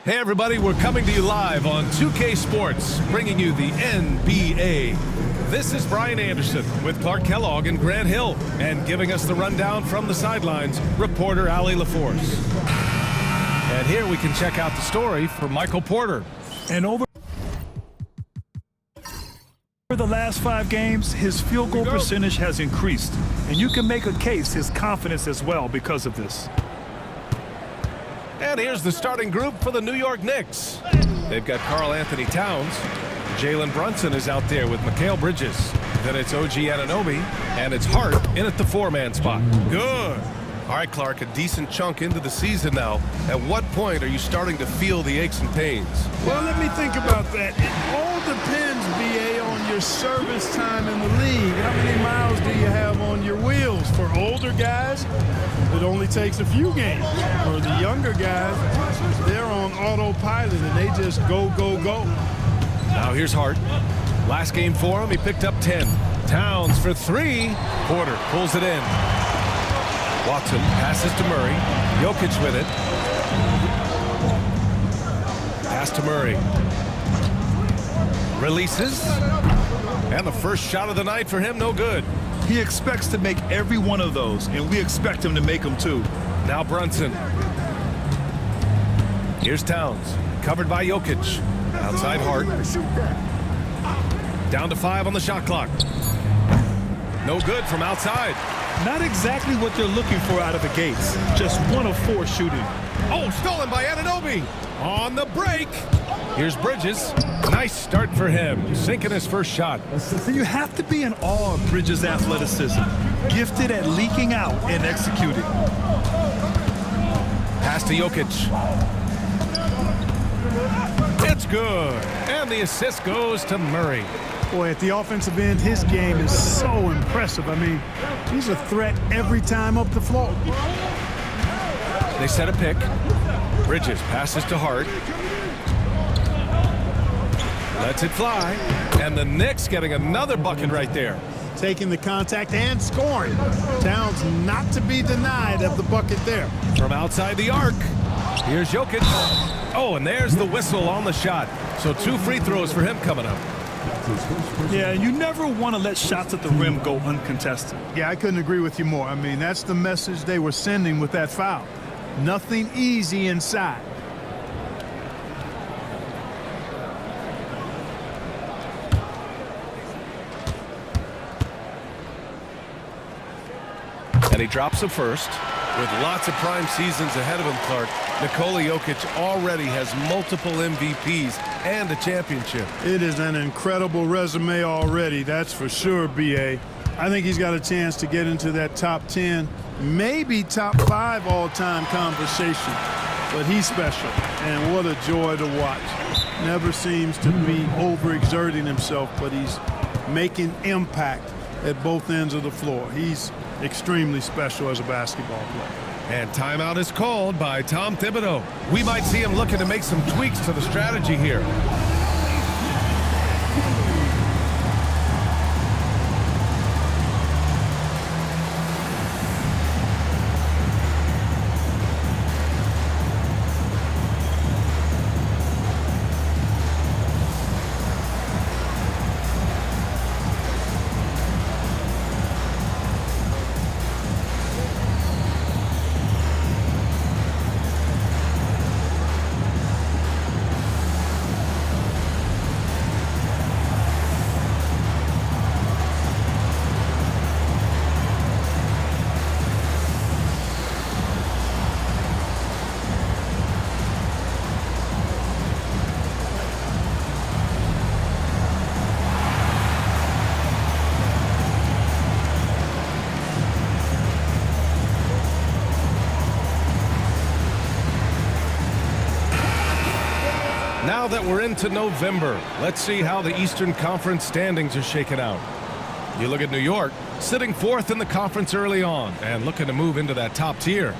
Hey everybody, we're coming to you live on 2K Sports, bringing you the NBA. This is Brian Anderson with Clark Kellogg and Grant Hill, and giving us the rundown from the sidelines, reporter Allie LaForce. And here we can check out the story for Michael Porter. And over the last 5 games, his field goal percentage has increased. And you can make a case his confidence as well because of this. And here's the starting group for the New York Knicks. They've got Karl Anthony Towns. Jalen Brunson is out there with Mikal Bridges. Then it's OG Anunoby, and it's Hart in at the 4-man spot. Good. All right, Clark, a decent chunk into the season now. At what point are you starting to feel the aches and pains? Well, let me think about that. It all depends, BA, on your service time in the league. How many miles do you have on your wheels? For older guys, it only takes a few games. For the younger guys, they're on autopilot and they just go, go, go. Now here's Hart. Last game for him, he picked up 10. Towns for 3. Porter pulls it in. Watson passes to Murray. Jokic with it. Pass to Murray. Releases. And the first shot of the night for him, no good. He expects to make every one of those, and we expect him to make them too. Now Brunson. Here's Towns. Covered by Jokic. Outside Hart. Down to 5 on the shot clock. No good from outside. Not exactly what they're looking for out of the gates. Just 1 of 4 shooting. Oh, stolen by Anunoby. On the break. Here's Bridges. Nice start for him. Sinking his first shot. You have to be in awe of Bridges' athleticism. Gifted at leaking out and executing. Pass to Jokic. It's good. And the assist goes to Murray. Boy, at the offensive end, his game is so impressive. I mean, he's a threat every time up the floor. They set a pick. Bridges passes to Hart. Lets it fly. And the Knicks getting another bucket right there. Taking the contact and scoring. Towns not to be denied of the bucket there. From outside the arc. Here's Jokic. Oh, and there's the whistle on the shot. So 2 free throws for him coming up. Yeah, you never want to let shots at the rim go uncontested. Yeah, I couldn't agree with you more. I mean, that's the message they were sending with that foul. Nothing easy inside. And he drops a first. With lots of prime seasons ahead of him, Clark, Nikola Jokic already has multiple MVPs and a championship. It is an incredible resume already, that's for sure, BA. I think he's got a chance to get into that top 10, maybe top 5 all-time conversation. But he's special, and what a joy to watch. Never seems to be overexerting himself, but he's making impact at both ends of the floor. He's extremely special as a basketball player. And timeout is called by Tom Thibodeau. We might see him looking to make some tweaks to the strategy here. Now that we're into November, let's see how the Eastern Conference standings are shaken out. You look at New York, sitting 4th in the conference early on and looking to move into that top tier.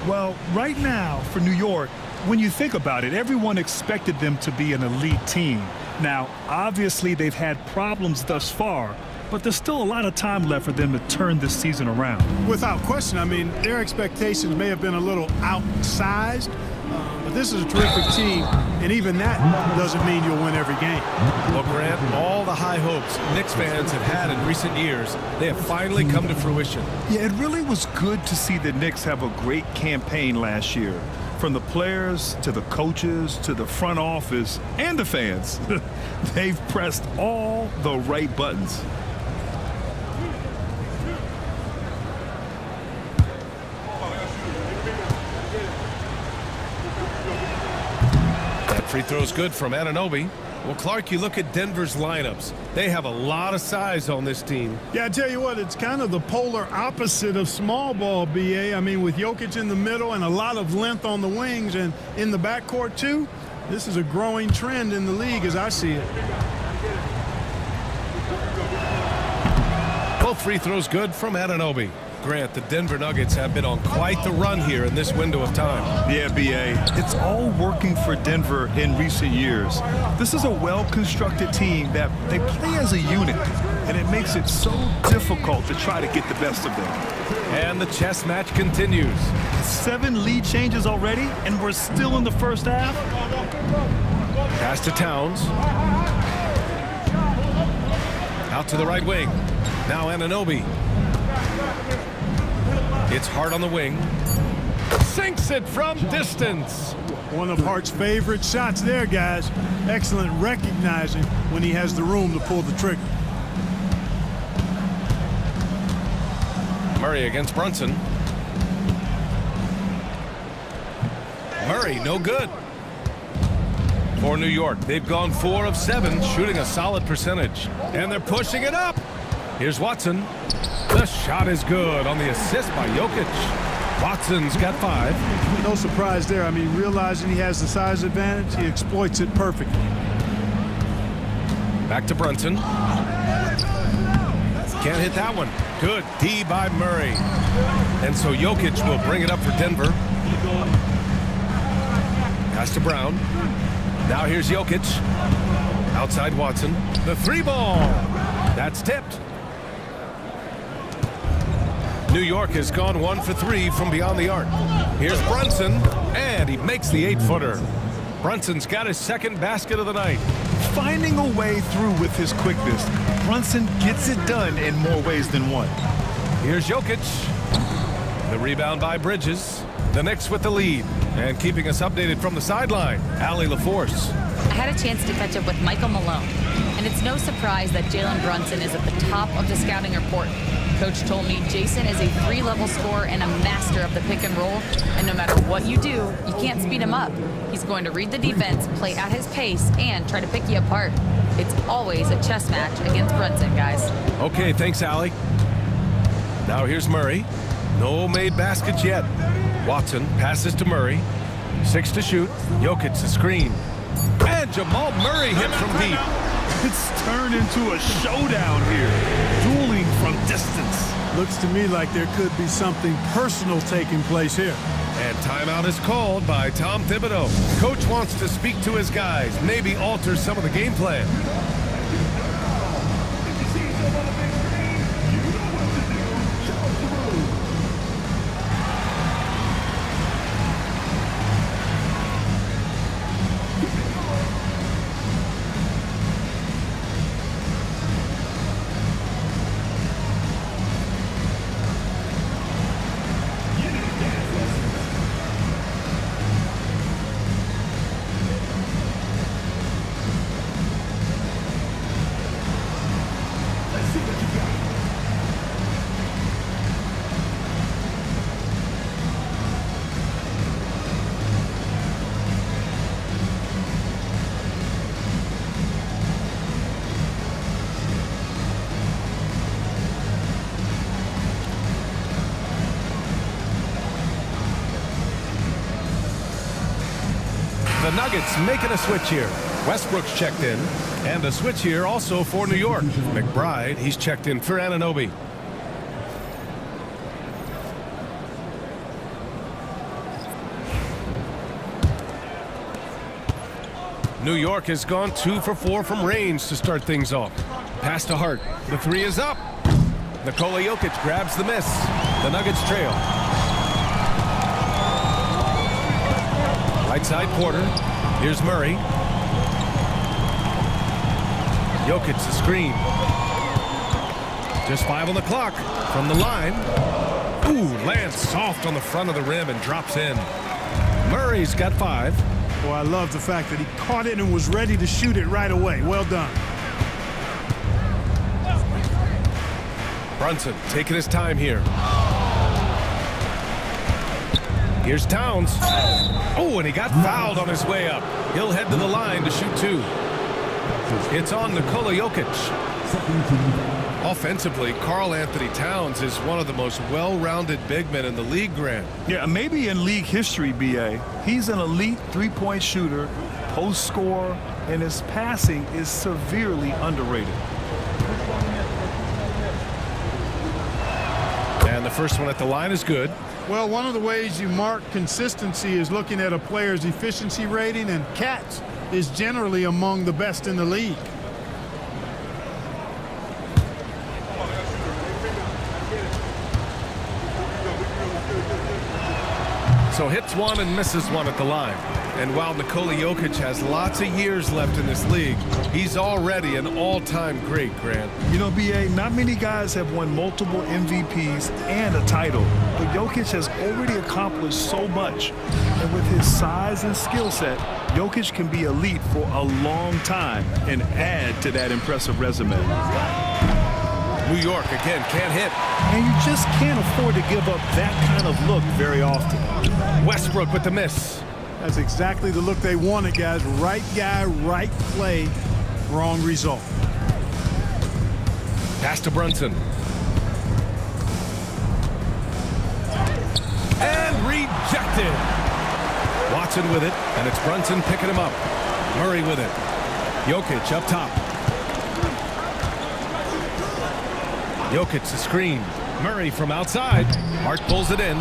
Well, right now, for New York, when you think about it, everyone expected them to be an elite team. Now, obviously, they've had problems thus far, but there's still a lot of time left for them to turn this season around. Without question, I mean, their expectations may have been a little outsized, but But this is a terrific team, and even that doesn't mean you'll win every game. Well, Grant, all the high hopes Knicks fans have had in recent years, they have finally come to fruition. Yeah, it really was good to see the Knicks have a great campaign last year. From the players to the coaches to the front office and the fans. They've pressed all the right buttons. That free throw's good from Anunoby. Well, Clark, you look at Denver's lineups. They have a lot of size on this team. Yeah, I tell you what, it's kind of the polar opposite of small ball, B.A. I mean, with Jokic in the middle and a lot of length on the wings and in the backcourt, too, this is a growing trend in the league as I see it. Both free throws good from Anunoby. Grant, the Denver Nuggets have been on quite the run here in this window of time. Yeah, B.A. It's all working for Denver in recent years. This is a well-constructed team that they play as a unit, and it makes it so difficult to try to get the best of them. And the chess match continues. 7 lead changes already, and we're still in the first half. Pass to Towns. Out to the right wing. Now Anunoby. It's Hart on the wing. Sinks it from distance. One of Hart's favorite shots there, guys. Excellent recognizing when he has the room to pull the trigger. Murray against Brunson. Murray, no good. For New York, they've gone 4 of 7, shooting a solid percentage. And they're pushing it up. Here's Watson. The shot is good on the assist by Jokic. Watson's got 5. No surprise there. I mean, realizing he has the size advantage, he exploits it perfectly. Back to Brunson. Can't hit that one. Good D by Murray. And so Jokic will bring it up for Denver. Pass to Brown. Now here's Jokic. Outside Watson. The 3-ball. That's tipped. New York has gone 1 for 3 from beyond the arc. Here's Brunson, and he makes the 8-footer. Brunson's got his second basket of the night. Finding a way through with his quickness, Brunson gets it done in more ways than one. Here's Jokic. The rebound by Bridges. The Knicks with the lead. And keeping us updated from the sideline, Allie LaForce. I had a chance to catch up with Michael Malone, and it's no surprise that Jalen Brunson is at the top of the scouting report. Coach told me Jason is a 3-level scorer and a master of the pick and roll, and no matter what you do, you can't speed him up. He's going to read the defense, play at his pace, and try to pick you apart. It's always a chess match against Brunson, guys. Okay, thanks, Allie. Now here's Murray. No made baskets yet. Watson passes to Murray. 6 to shoot. Jokic the screen. And Jamal Murray hit from deep. It's turned into a showdown here. Dueling from distance. Looks to me like there could be something personal taking place here. And timeout is called by Tom Thibodeau. Coach wants to speak to his guys, maybe alter some of the game plan. The Nuggets making a switch here. Westbrook's checked in. And a switch here also for New York. McBride, he's checked in for Anunoby. New York has gone 2 for 4 from range to start things off. Pass to Hart. The 3 is up. Nikola Jokic grabs the miss. The Nuggets trail. Right side Porter. Here's Murray. Jokic the screen. Just 5 on the clock from the line. Ooh, lands soft on the front of the rim and drops in. Murray's got 5. Well, I love the fact that he caught it and was ready to shoot it right away. Well done. Brunson taking his time here. Here's Towns. Oh, and he got fouled on his way up. He'll head to the line to shoot 2. It's on Nikola Jokic. Offensively, Karl Anthony Towns is one of the most well-rounded big men in the league, Grant. Yeah, maybe in league history, B.A. He's an elite three-point shooter, post scorer, and his passing is severely underrated. And the first one at the line is good. Well, one of the ways you mark consistency is looking at a player's efficiency rating, and Katz is generally among the best in the league. So hits 1 and misses 1 at the line. And while Nikola Jokic has lots of years left in this league, he's already an all-time great, Grant. You know, B.A., not many guys have won multiple MVPs and a title, but Jokic has already accomplished so much. And with his size and skill set, Jokic can be elite for a long time and add to that impressive resume. New York, again, can't hit. And you just can't afford to give up that kind of look very often. Westbrook with the miss. That's exactly the look they wanted, guys. Right guy, right play, wrong result. Pass to Brunson. And rejected. Watson with it, and it's Brunson picking him up. Murray with it. Jokic up top. Jokic the screen. Murray from outside. Hart pulls it in.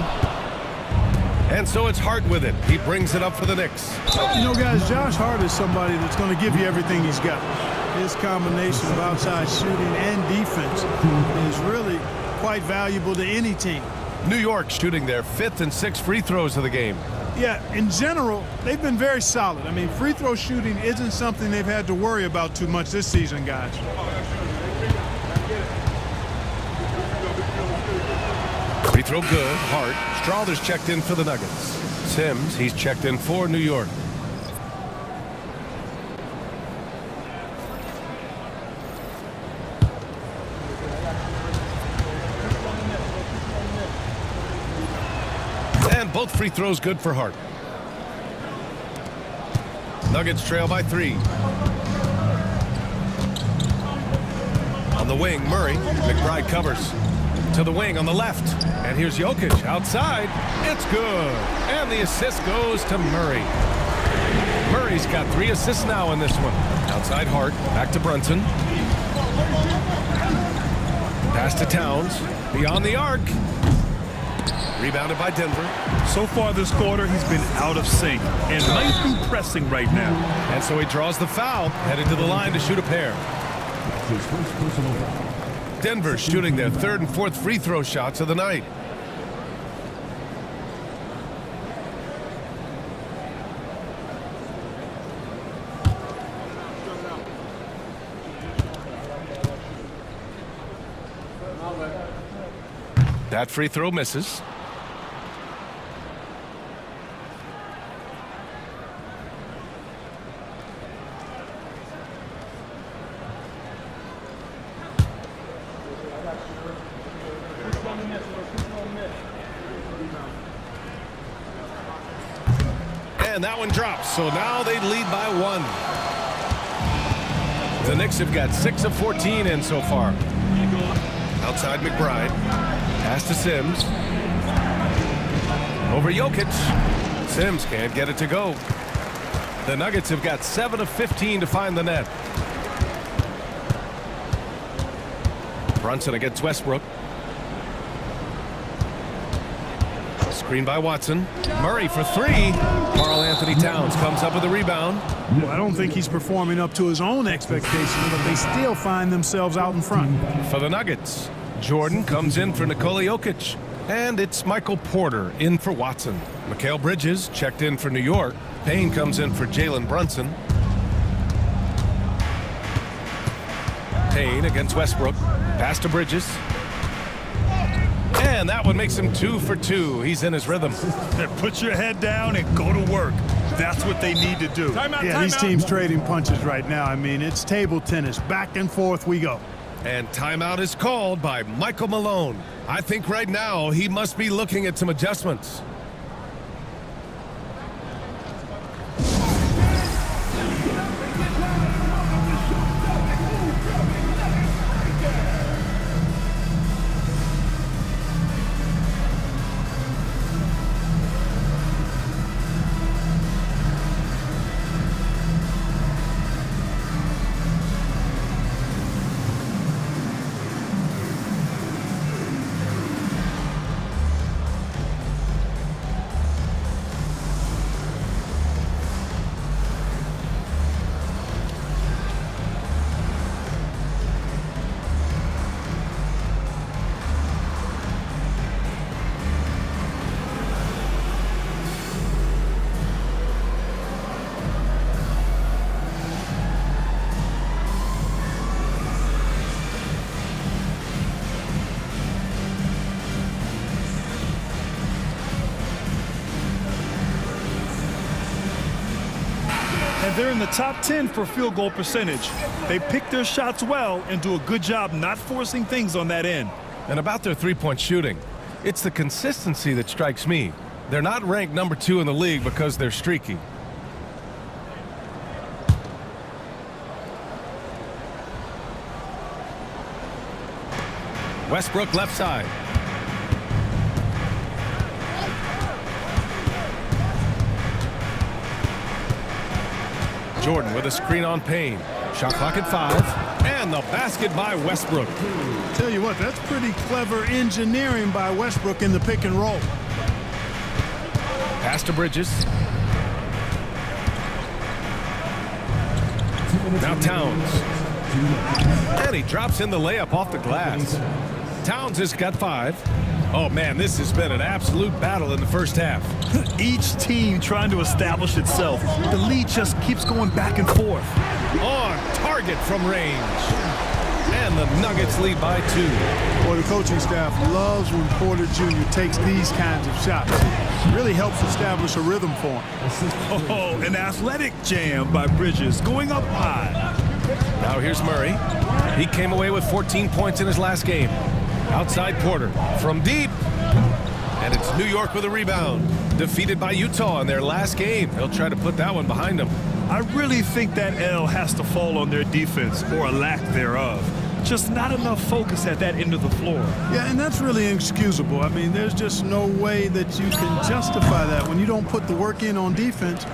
And so it's Hart with it. He brings it up for the Knicks. You know, guys, Josh Hart is somebody that's going to give you everything he's got. His combination of outside shooting and defense is really quite valuable to any team. New York shooting their 5th and 6th free throws of the game. Yeah, in general, they've been very solid. I mean, free throw shooting isn't something they've had to worry about too much this season, guys. Free throw good. Hart. Strawther's checked in for the Nuggets. Sims, he's checked in for New York. And both free throws good for Hart. Nuggets trail by 3. On the wing, Murray. McBride covers. To the wing on the left. And here's Jokic outside. It's good. And the assist goes to Murray. Murray's got 3 assists now in this one. Outside Hart. Back to Brunson. Pass to Towns. Beyond the arc. Rebounded by Denver. So far this quarter, he's been out of sync and might be pressing right now. And so he draws the foul. Headed to the line to shoot a pair. Denver shooting their 3rd and 4th free throw shots of the night. That free throw misses. And that one drops, so now they lead by 1. The Knicks have got 6 of 14 in so far. Outside McBride. Pass to Sims. Over Jokic. Sims can't get it to go. The Nuggets have got 7 of 15 to find the net. Brunson against Westbrook. Screen by Watson. Murray for 3. Karl Anthony Towns comes up with a rebound. Well, I don't think he's performing up to his own expectations, but they still find themselves out in front. For the Nuggets, Jordan comes in for Nikola Jokic. And it's Michael Porter in for Watson. Mikal Bridges checked in for New York. Payne comes in for Jalen Brunson. Payne against Westbrook. Pass to Bridges. And that one makes him 2 for 2. He's in his rhythm. Put your head down and go to work. That's what they need to do. These teams trading punches right now. I mean, it's table tennis. Back and forth we go. And timeout is called by Michael Malone. I think right now he must be looking at some adjustments. And they're in the top 10 for field goal percentage. They pick their shots well and do a good job not forcing things on that end. And about their three-point shooting, it's the consistency that strikes me. They're not ranked number 2 in the league because they're streaky. Westbrook left side. Jordan with a screen on Payne. Shot clock at 5. And the basket by Westbrook. Tell you what, that's pretty clever engineering by Westbrook in the pick and roll. Pass to Bridges. Now Towns. And he drops in the layup off the glass. Towns has got 5. Oh, man, this has been an absolute battle in the first half. Each team trying to establish itself. The lead just keeps going back and forth. On target from range. And the Nuggets lead by 2. Well, the coaching staff loves when Porter Jr. takes these kinds of shots. It really helps establish a rhythm for him. Oh, an athletic jam by Bridges going up high. Now here's Murray. He came away with 14 points in his last game. Outside Porter from deep. And it's New York with a rebound. Defeated by Utah in their last game. They'll try to put that one behind them. I really think that L has to fall on their defense or a lack thereof. Just not enough focus at that end of the floor. Yeah, and that's really inexcusable. I mean, there's just no way that you can justify that. When you don't put the work in on defense,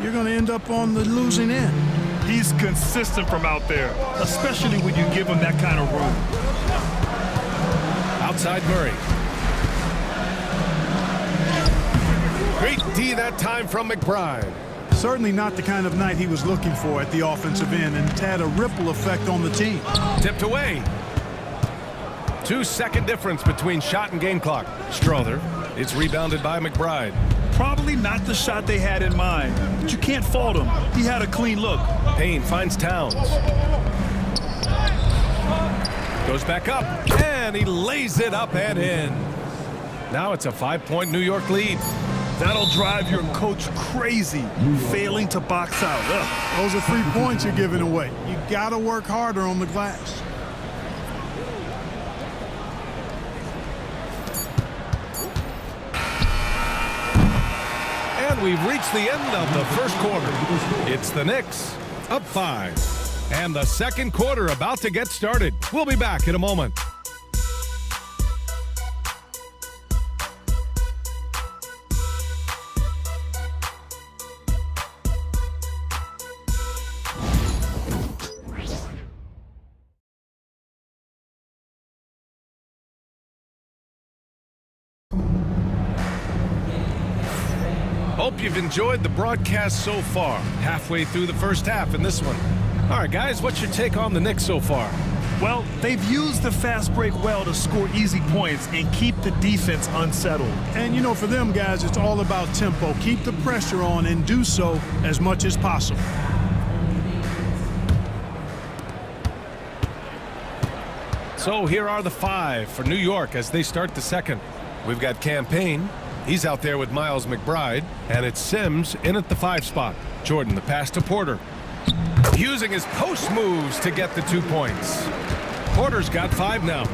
you're going to end up on the losing end. He's consistent from out there, especially when you give him that kind of room. Outside Murray. Great D that time from McBride. Certainly not the kind of night he was looking for at the offensive end, and it's had a ripple effect on the team. Tipped away. 2-second difference between shot and game clock. Strother. It's rebounded by McBride. Probably not the shot they had in mind, but you can't fault him. He had a clean look. Payne finds Towns. Goes back up, and he lays it up and in. Now it's a 5-point New York lead. That'll drive your coach crazy, failing to box out. Ugh. Those are 3 points you're giving away. You got to work harder on the glass. And we've reached the end of the first quarter. It's the Knicks up 5. And the second quarter about to get started. We'll be back in a moment. Hope you've enjoyed the broadcast so far. Halfway through the first half in this one. All right, guys, what's your take on the Knicks so far? Well, they've used the fast break well to score easy points and keep the defense unsettled. And, you know, for them guys, it's all about tempo. Keep the pressure on and do so as much as possible. So here are the 5 for New York as they start the second. We've got Campaign. He's out there with Miles McBride. And it's Sims in at the 5 spot. Jordan, the pass to Porter. Using his post moves to get the 2 points. Porter's got 5 now.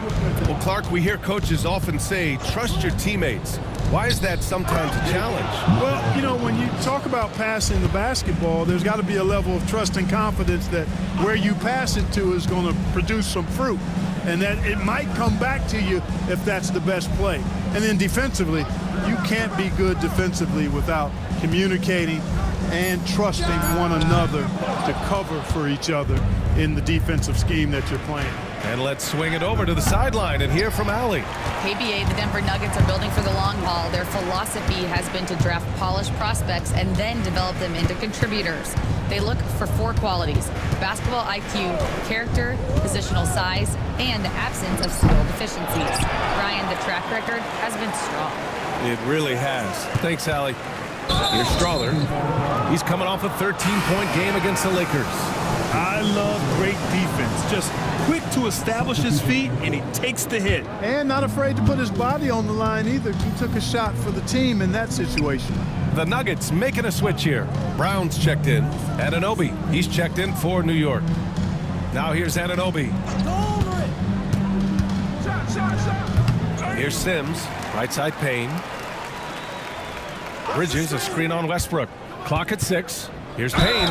Well, Clark, we hear coaches often say, trust your teammates. Why is that sometimes a challenge? Well, you know, when you talk about passing the basketball, there's got to be a level of trust and confidence that where you pass it to is going to produce some fruit. And that it might come back to you if that's the best play. And then defensively, you can't be good defensively without communicating and trusting one another to cover for each other in the defensive scheme that you're playing. And let's swing it over to the sideline and hear from Allie. KBA, the Denver Nuggets are building for the long haul. Their philosophy has been to draft polished prospects and then develop them into contributors. They look for 4 qualities: basketball IQ, character, positional size, and the absence of skill deficiencies. Ryan, the track record has been strong. It really has. Thanks, Allie. Here's Strawler. He's coming off a 13-point game against the Lakers. I love great defense. Just quick to establish his feet, and he takes the hit. And not afraid to put his body on the line either. He took a shot for the team in that situation. The Nuggets making a switch here. Brown's checked in. Anunoby, he's checked in for New York. Now here's Anunoby. Here's Sims, right side Payne. Bridges, a screen on Westbrook. Clock at 6. Here's Payne.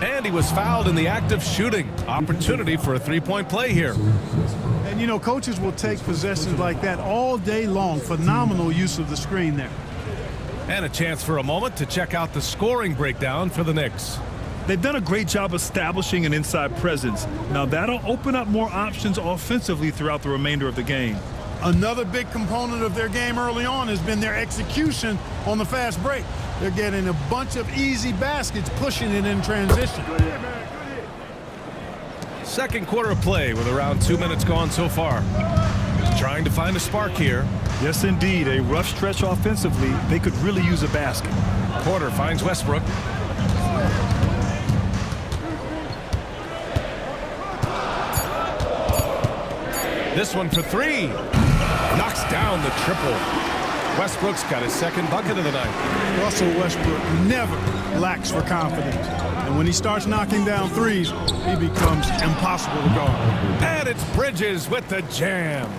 And he was fouled in the act of shooting. Opportunity for a 3-point play here. And, you know, coaches will take possessions like that all day long. Phenomenal use of the screen there. And a chance for a moment to check out the scoring breakdown for the Knicks. They've done a great job establishing an inside presence. Now that'll open up more options offensively throughout the remainder of the game. Another big component of their game early on has been their execution on the fast break. They're getting a bunch of easy baskets, pushing it in transition. Second quarter of play with around 2 minutes gone so far. Trying to find a spark here. Yes, indeed. A rough stretch offensively. They could really use a basket. Porter finds Westbrook. This one for 3. Knocks down the triple. Westbrook's got his second bucket of the night. Russell Westbrook never lacks for confidence. And when he starts knocking down threes, he becomes impossible to guard. And it's Bridges with the jam.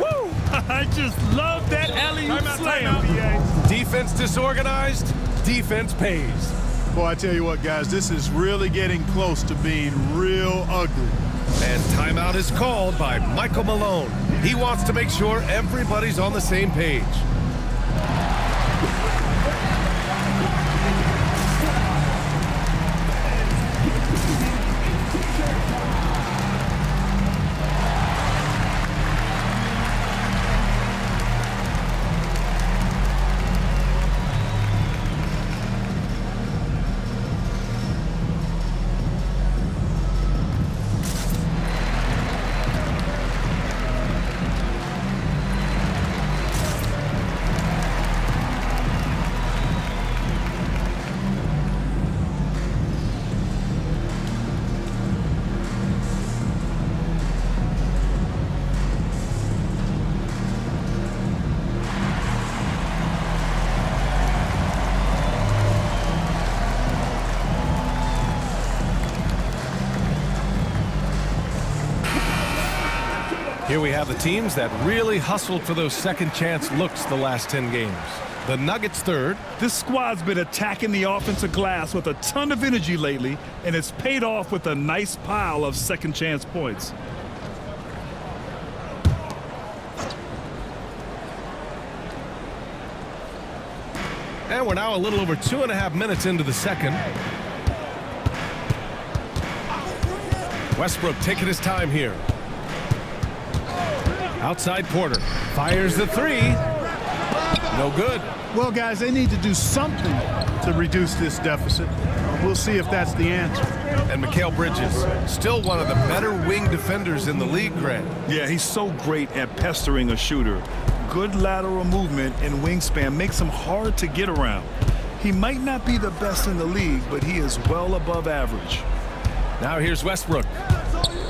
Woo! I just love that alley-oop slam. Defense disorganized, defense pays. Boy, I tell you what, guys, this is really getting close to being real ugly. And timeout is called by Michael Malone. He wants to make sure everybody's on the same page. Here we have the teams that really hustled for those second chance looks the last 10 games. The Nuggets third. This squad's been attacking the offensive glass with a ton of energy lately, and it's paid off with a nice pile of second chance points. And we're now a little over 2.5 minutes into the second. Westbrook taking his time here. Outside Porter. Fires the 3. No good. Well, guys, they need to do something to reduce this deficit. We'll see if that's the answer. And Mikal Bridges, still one of the better wing defenders in the league, Grant. Yeah, he's so great at pestering a shooter. Good lateral movement and wingspan makes him hard to get around. He might not be the best in the league, but he is well above average. Now here's Westbrook.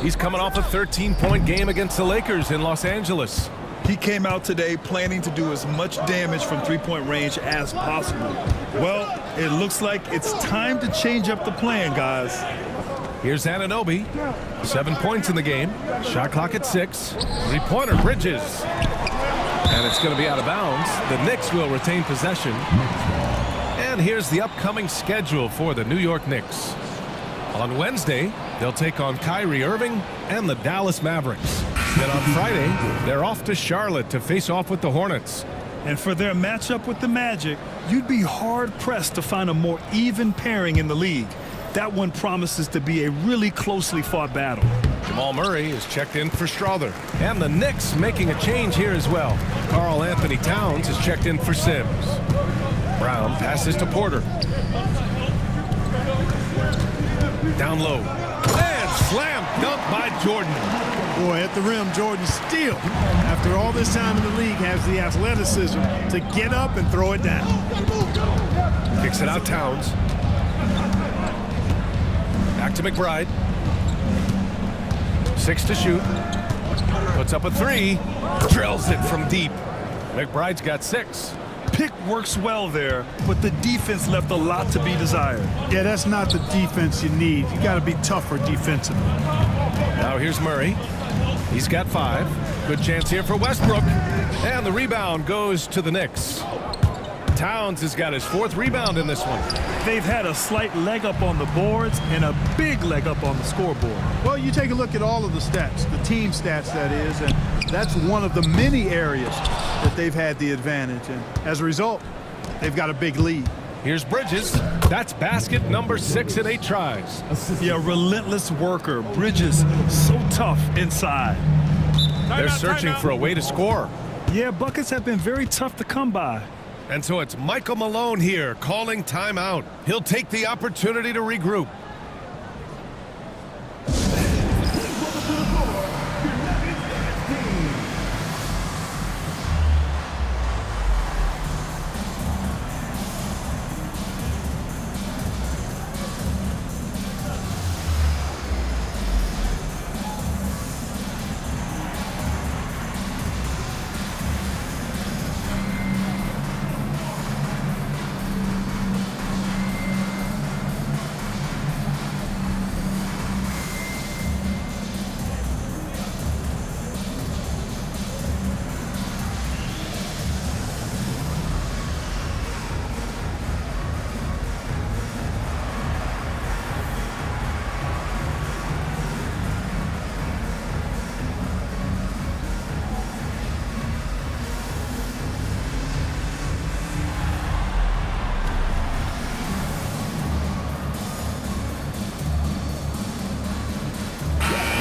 He's coming off a 13-point game against the Lakers in Los Angeles. He came out today planning to do as much damage from three-point range as possible. Well, it looks like it's time to change up the plan, guys. Here's Anunoby. 7 points in the game. Shot clock at 6. Three-pointer, Bridges. And it's going to be out of bounds. The Knicks will retain possession. And here's the upcoming schedule for the New York Knicks. On Wednesday, they'll take on Kyrie Irving and the Dallas Mavericks. Then on Friday, they're off to Charlotte to face off with the Hornets. And for their matchup with the Magic, you'd be hard-pressed to find a more even pairing in the league. That one promises to be a really closely fought battle. Jamal Murray is checked in for Strother. And the Knicks making a change here as well. Karl Anthony Towns is checked in for Sims. Brown passes to Porter. Down low. And slam dunk by Jordan. Boy, at the rim, Jordan still, after all this time in the league, has the athleticism to get up and throw it down. Kicks it out Towns. Back to McBride. 6 to shoot. Puts up a 3. Drills it from deep. McBride's got 6. Pick works well there, but the defense left a lot to be desired. Yeah, that's not the defense you need. You got to be tougher defensively. Now here's Murray. He's got 5. Good chance here for Westbrook. And the rebound goes to the Knicks. Towns has got his 4th rebound in this one. They've had a slight leg up on the boards and a big leg up on the scoreboard. Well, you take a look at all of the stats, the team stats that is, and that's one of the many areas that they've had the advantage. And as a result, they've got a big lead. Here's Bridges. That's basket number 6 in 8 tries. Yeah, relentless worker. Bridges, so tough inside. They're searching for a way to score. Yeah, buckets have been very tough to come by. And so it's Michael Malone here calling timeout. He'll take the opportunity to regroup.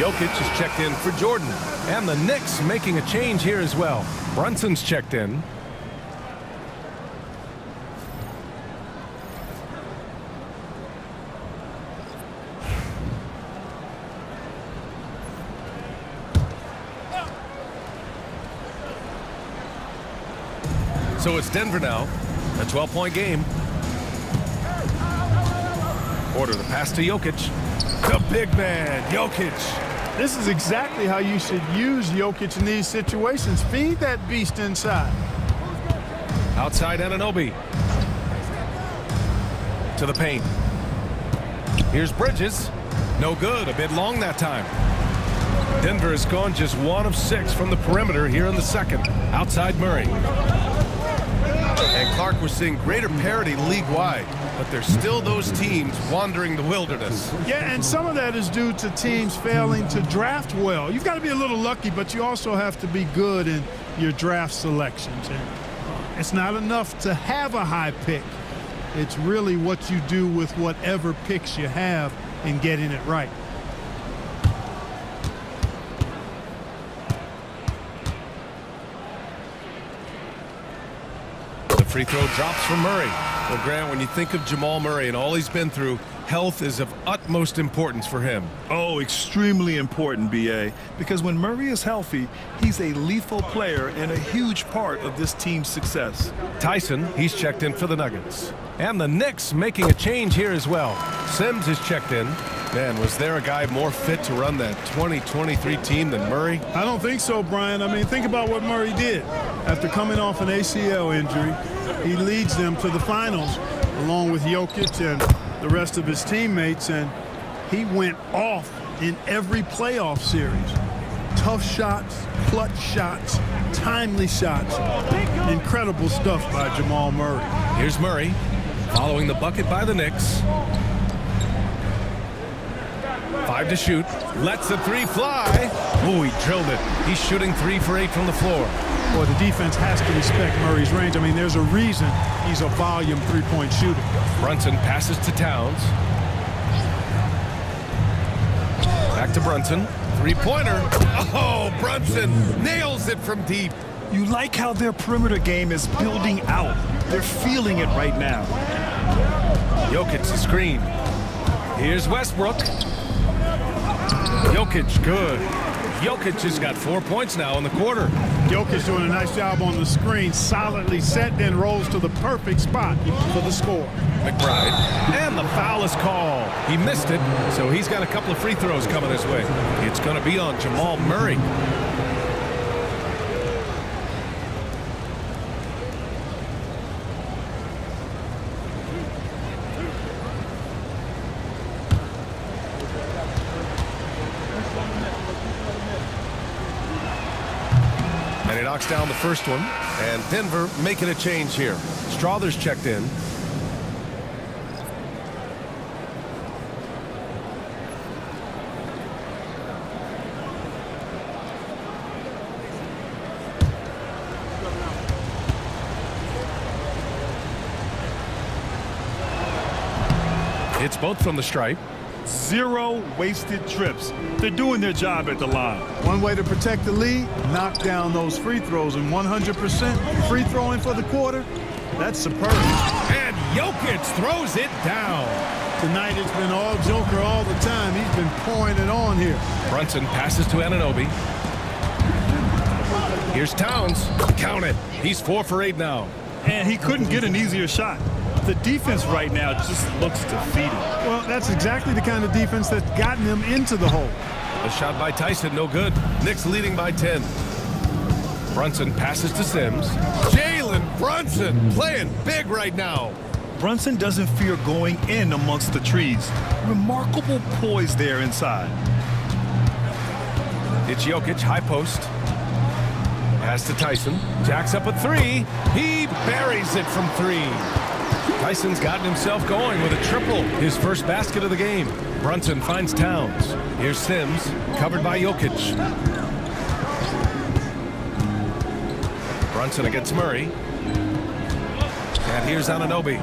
Jokic is checked in for Jordan. And the Knicks making a change here as well. Brunson's checked in. So it's Denver now. A 12-point game. Porter the pass to Jokic. The big man, Jokic. This is exactly how you should use Jokic in these situations. Feed that beast inside. Outside Anunoby. To the paint. Here's Bridges. No good. A bit long that time. Denver has gone just 1 of 6 from the perimeter here in the second. Outside Murray. And Clark, we're seeing greater parity league-wide, but there's still those teams wandering the wilderness. Yeah, and some of that is due to teams failing to draft well. You've got to be a little lucky, but you also have to be good in your draft selections. And it's not enough to have a high pick. It's really what you do with whatever picks you have and getting it right. The free throw drops from Murray. Well, Grant, when you think of Jamal Murray and all he's been through, health is of utmost importance for him. Oh, extremely important, B.A., because when Murray is healthy, he's a lethal player and a huge part of this team's success. Tyson, he's checked in for the Nuggets. And the Knicks making a change here as well. Sims is checked in. Man, was there a guy more fit to run that 2023 team than Murray? I don't think so, Brian. I mean, think about what Murray did. After coming off an ACL injury, he leads them to the finals along with Jokic and the rest of his teammates, and he went off in every playoff series. Tough shots, clutch shots, timely shots. Incredible stuff by Jamal Murray. Here's Murray following the bucket by the Knicks. 5 to shoot. Lets the 3 fly. Oh, he drilled it. He's shooting 3 for 8 from the floor. Boy, the defense has to respect Murray's range. I mean, there's a reason he's a volume three-point shooter. Brunson passes to Towns. Back to Brunson. Three-pointer. Oh, Brunson nails it from deep. You like how their perimeter game is building out. They're feeling it right now. Jokic the screen. Here's Westbrook. Jokic good. Jokic has got 4 points now in the quarter. Jokic doing a nice job on the screen, solidly set, then rolls to the perfect spot for the score. McBride, and the foul is called. He missed it, so he's got a couple of free throws coming his way. It's going to be on Jamal Murray. And he knocks down the first one. And Denver making a change here. Strother's checked in. It's both from the stripe. 0 wasted trips. They're doing their job at the line. One way to protect the lead, knock down those free throws, and 100% free throwing for the quarter, that's superb. And Jokic throws it down. Tonight it's been all Joker all the time. He's been pouring it on here. Brunson passes to Anunoby. Here's Towns. Count it. He's 4 for 8 now. And he couldn't get an easier shot. The defense right now just looks defeated. Well, that's exactly the kind of defense that's gotten them into the hole. A shot by Tyson, no good. Knicks leading by 10. Brunson passes to Sims. Jalen Brunson playing big right now. Brunson doesn't fear going in amongst the trees. Remarkable poise there inside. It's Jokic, high post. Pass to Tyson. Jacks up a 3. He buries it from 3. Tyson's gotten himself going with a triple. His first basket of the game. Brunson finds Towns. Here's Sims, covered by Jokic. Brunson against Murray. And here's Anunoby.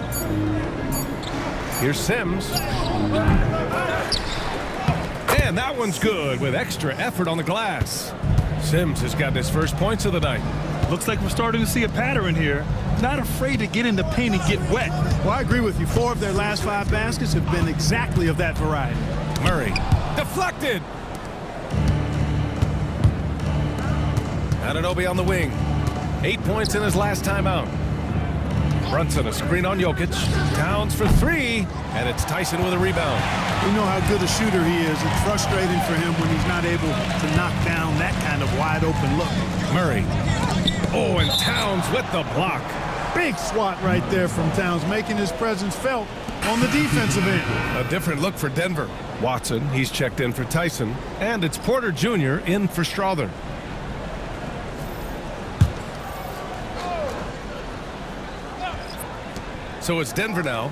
Here's Sims. And that one's good with extra effort on the glass. Sims has gotten his first points of the night. Looks like we're starting to see a pattern here. Not afraid to get in the paint and get wet. Well, I agree with you. 4 of their last 5 baskets have been exactly of that variety. Murray deflected. Anunoby on the wing. 8 points in his last time out. Brunson a screen on Jokic. Towns for 3. And it's Tyson with a rebound. We know how good a shooter he is. It's frustrating for him when he's not able to knock down that kind of wide open look. Murray. Oh, and Towns with the block. Big swat right there from Towns, making his presence felt on the defensive end. A different look for Denver. Watson, he's checked in for Tyson. And it's Porter Jr. in for Strother. So it's Denver now.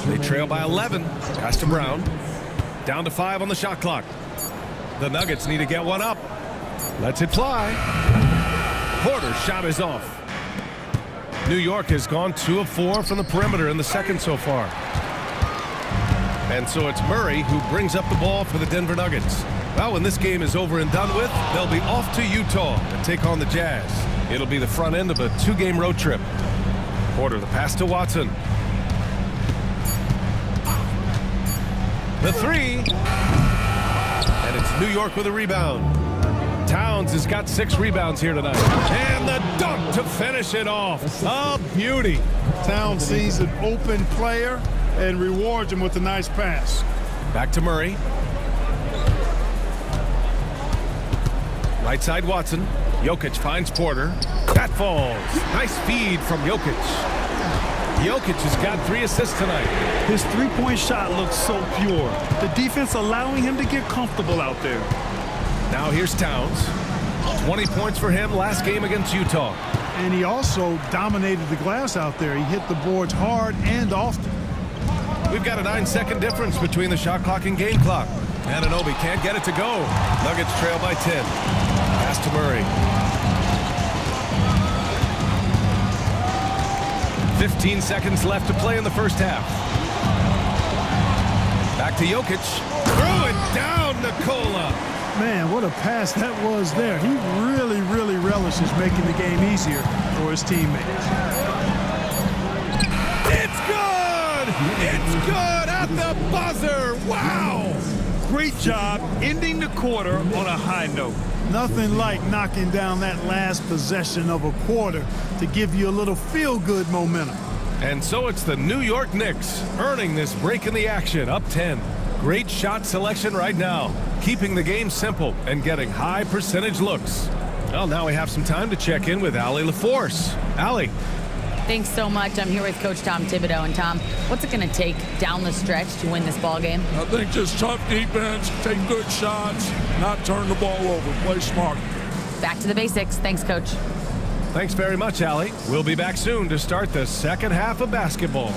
They trail by 11. Pass to Brown. Down to 5 on the shot clock. The Nuggets need to get one up. Lets it fly. Porter's shot is off. New York has gone 2 of 4 from the perimeter in the second so far. And so it's Murray who brings up the ball for the Denver Nuggets. Well, when this game is over and done with, they'll be off to Utah to take on the Jazz. It'll be the front end of a 2-game road trip. Porter, the pass to Watson. The three. And it's New York with a rebound. Towns has got 6 rebounds here tonight. And the dunk to finish it off. A beauty. Towns sees an open player and rewards him with a nice pass. Back to Murray. Right side Watson. Jokic finds Porter. That falls. Nice feed from Jokic. Jokic has got 3 assists tonight. His three-point shot looks so pure. The defense allowing him to get comfortable out there. Now here's Towns. 20 points for him last game against Utah. And he also dominated the glass out there. He hit the boards hard and often. We've got a 9-second difference between the shot clock and game clock. Anunoby can't get it to go. Nuggets trail by 10. Pass to Murray. 15 seconds left to play in the first half. Back to Jokic. Throw it down, Nikola. Man, what a pass that was there. He really relishes making the game easier for his teammates. It's good! It's good at the buzzer! Wow! Great job ending the quarter on a high note. Nothing like knocking down that last possession of a quarter to give you a little feel-good momentum. And so it's the New York Knicks earning this break in the action, up 10. Great shot selection right now, keeping the game simple and getting high percentage looks. Well, now we have some time to check in with Allie LaForce. Allie. Thanks so much. I'm here with Coach Tom Thibodeau. And Tom, what's it going to take down the stretch to win this ball game? I think just tough defense, take good shots, not turn the ball over, play smart. Back to the basics. Thanks, Coach. Thanks very much, Allie. We'll be back soon to start the second half of basketball.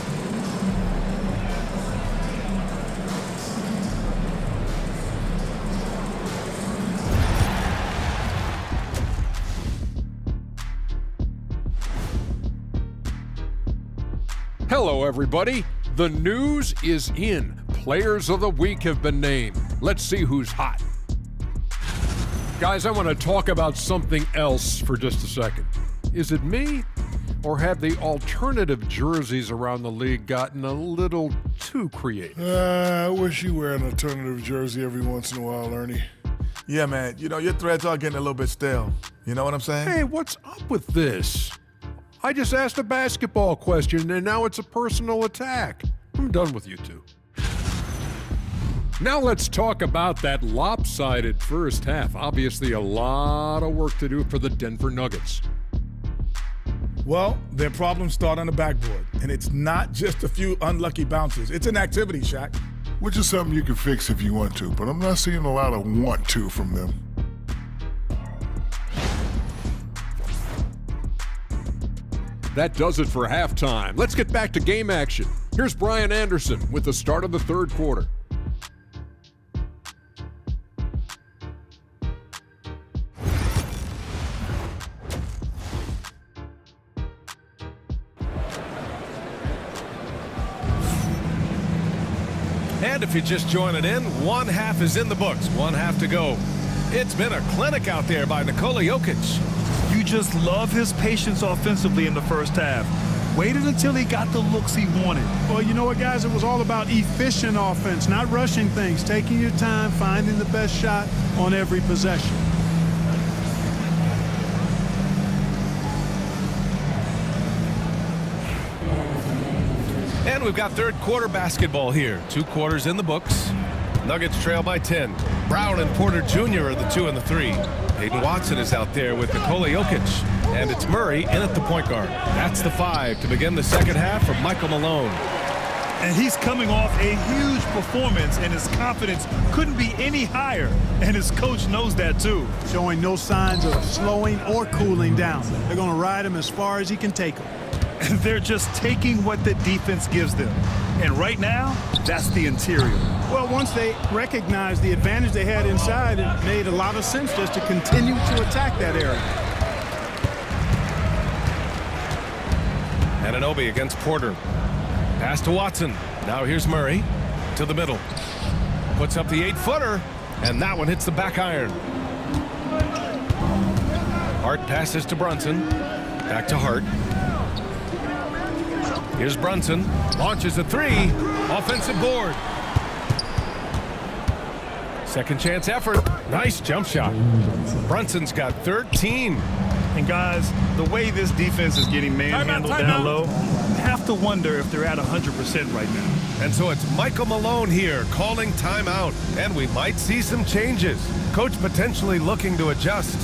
Hello, everybody. The news is in. Players of the week have been named. Let's see who's hot. Guys, I want to talk about something else for just a second. Is it me, or have the alternative jerseys around the league gotten a little too creative? I wish you wear an alternative jersey every once in a while, Ernie. Yeah, man. You know, your threads are getting a little bit stale. You know what I'm saying? Hey, what's up with this? I just asked a basketball question, and now it's a personal attack. I'm done with you two. Now let's talk about that lopsided first half. Obviously, a lot of work to do for the Denver Nuggets. Well, their problems start on the backboard, and it's not just a few unlucky bounces. It's an activity, Shaq. Which is something you can fix if you want to, but I'm not seeing a lot of want to from them. That does it for halftime. Let's get back to game action. Here's Brian Anderson with the start of the third quarter. And if you're just joining in, one half is in the books, one half to go. It's been a clinic out there by Nikola Jokic. You just love his patience offensively in the first half. Waited until he got the looks he wanted. Well, you know what, guys? It was all about efficient offense, not rushing things, taking your time, finding the best shot on every possession. And we've got third quarter basketball here. 2 quarters in the books. Nuggets trail by 10. Brown and Porter Jr. are the 2 and the 3. Peyton Watson is out there with Nikola Jokic. And it's Murray in at the point guard. That's the 5 to begin the second half for Michael Malone. And he's coming off a huge performance, and his confidence couldn't be any higher. And his coach knows that, too. Showing no signs of slowing or cooling down. They're going to ride him as far as he can take him. And they're just taking what the defense gives them. And right now, that's the interior. Well, once they recognized the advantage they had inside, it made a lot of sense just to continue to attack that area. Anunoby against Porter. Pass to Watson. Now here's Murray to the middle. Puts up the 8-footer, and that one hits the back iron. Hart passes to Brunson. Back to Hart. Here's Brunson. Launches a 3. Offensive board. Second chance effort. Nice jump shot. Brunson's got 13. And guys, the way this defense is getting manhandled down low, I have to wonder if they're at 100% right now. And so it's Michael Malone here calling timeout. And we might see some changes. Coach potentially looking to adjust.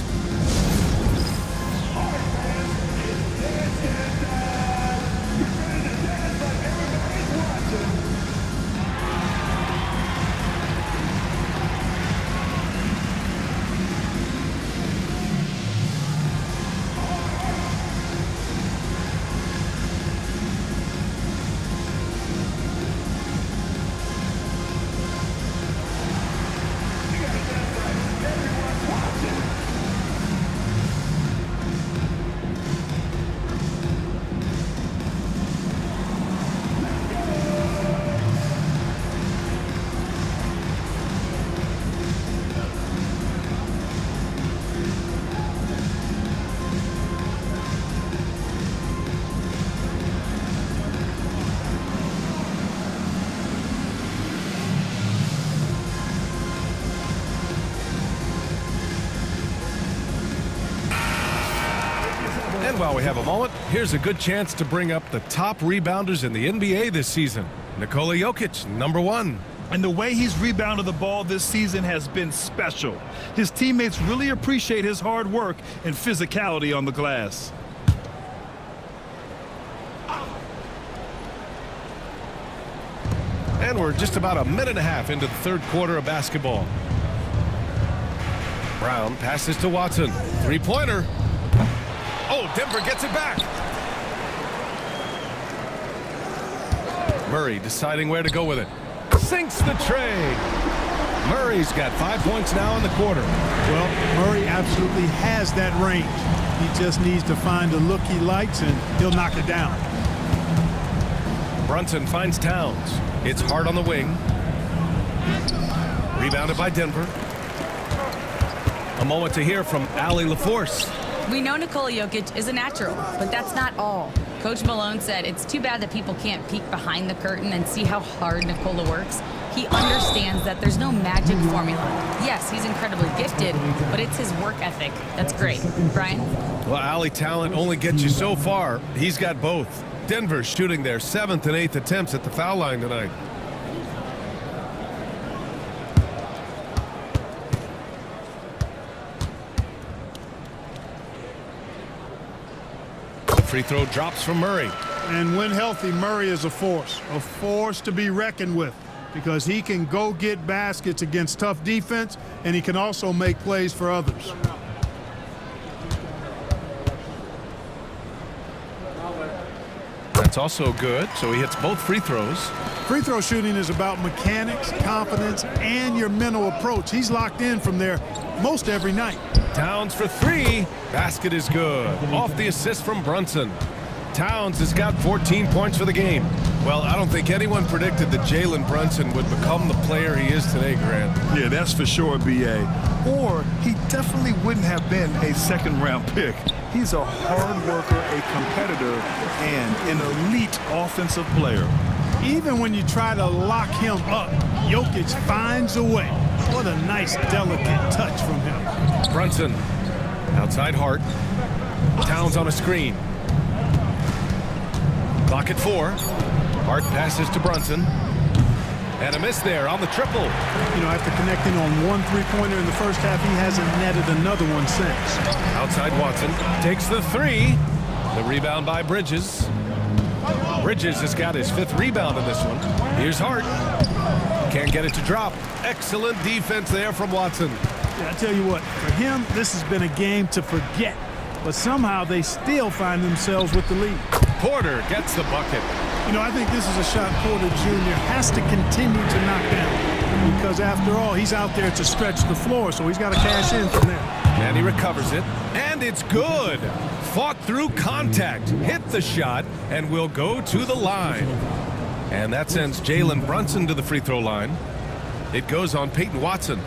And while we have a moment, here's a good chance to bring up the top rebounders in the NBA this season. Nikola Jokic, number 1. And the way he's rebounded the ball this season has been special. His teammates really appreciate his hard work and physicality on the glass. And we're just about a minute and a half into the third quarter of basketball. Brown passes to Watson. Three-pointer. Oh, Denver gets it back. Murray deciding where to go with it. Sinks the tray. Murray's got 5 points now in the quarter. Well, Murray absolutely has that range. He just needs to find the look he likes, and he'll knock it down. Brunson finds Towns. It's hard on the wing. Rebounded by Denver. A moment to hear from Allie LaForce. We know Nikola Jokic is a natural, but that's not all. Coach Malone said it's too bad that people can't peek behind the curtain and see how hard Nikola works. He understands that there's no magic formula. Yes, he's incredibly gifted, but it's his work ethic that's great. Brian? Well, Allie, talent only gets you so far. He's got both. Denver's shooting their 7th and 8th attempts at the foul line tonight. Free throw drops from Murray. And when healthy, Murray is a force to be reckoned with, because he can go get baskets against tough defense, and he can also make plays for others. That's also good, so he hits both free throws. Free throw shooting is about mechanics, confidence, and your mental approach. He's locked in from there most every night. Towns for 3. Basket is good. Off the assist from Brunson. Towns has got 14 points for the game. Well, I don't think anyone predicted that Jalen Brunson would become the player he is today, Grant. Yeah, that's for sure, B.A. Or he definitely wouldn't have been a second-round pick. He's a hard worker, a competitor, and an elite offensive player. Even when you try to lock him up, Jokic finds a way. What a nice, delicate touch from him. Brunson, outside Hart. Towns on a screen. Clock at 4. Hart passes to Brunson. And a miss there on the triple. You know, after connecting on one three-pointer in the first half, he hasn't netted another one since. Outside Watson takes the 3. The rebound by Bridges. Bridges has got his 5th rebound in this one. Here's Hart. Can't get it to drop. Excellent defense there from Watson. Yeah, I tell you what, for him, this has been a game to forget. But somehow they still find themselves with the lead. Porter gets the bucket. You know, I think this is a shot Porter Jr. has to continue to knock down, because after all, he's out there to stretch the floor, so he's got to cash in from there. And he recovers it. And it's good. Fought through contact, hit the shot, and will go to the line. And that sends Jalen Brunson to the free throw line. It goes on Peyton Watson.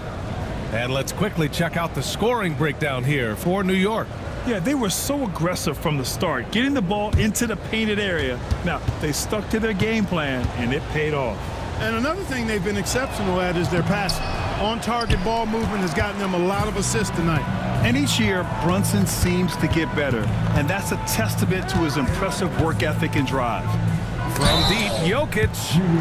And let's quickly check out the scoring breakdown here for New York. Yeah, they were so aggressive from the start, getting the ball into the painted area. Now, they stuck to their game plan, and it paid off. And another thing they've been exceptional at is their passing. On-target ball movement has gotten them a lot of assists tonight. And each year, Brunson seems to get better, and that's a testament to his impressive work ethic and drive. From deep, Jokic.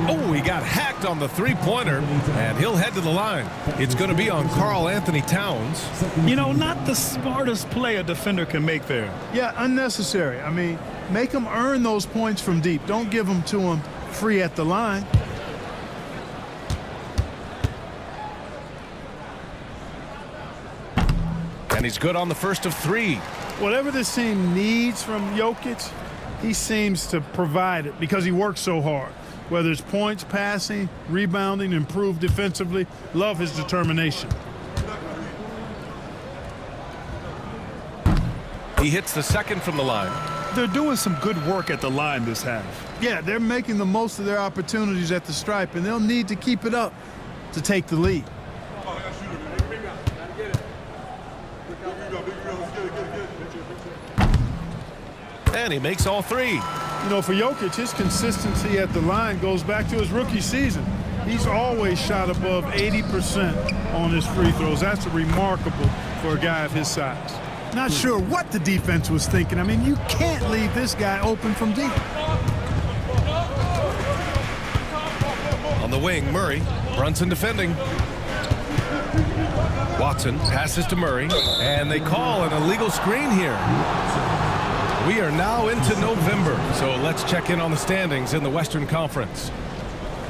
Oh, he got hacked on the three-pointer, and he'll head to the line. It's going to be on Karl Anthony Towns. You know, not the smartest play a defender can make there. Yeah, unnecessary. I mean, make them earn those points from deep. Don't give them to them free at the line. And he's good on the first of three. Whatever this team needs from Jokic, he seems to provide it because he works so hard. Whether it's points, passing, rebounding, improved defensively, love his determination. He hits the second from the line. They're doing some good work at the line this half. Yeah, they're making the most of their opportunities at the stripe, and they'll need to keep it up to take the lead. And he makes all three. You know, for Jokic, his consistency at the line goes back to his rookie season. He's always shot above 80% on his free throws. That's remarkable for a guy of his size. Not sure what the defense was thinking. I mean, you can't leave this guy open from deep. On the wing, Murray. Brunson defending. Watson passes to Murray, and they call an illegal screen here. We are now into November, so let's check in on the standings in the Western Conference.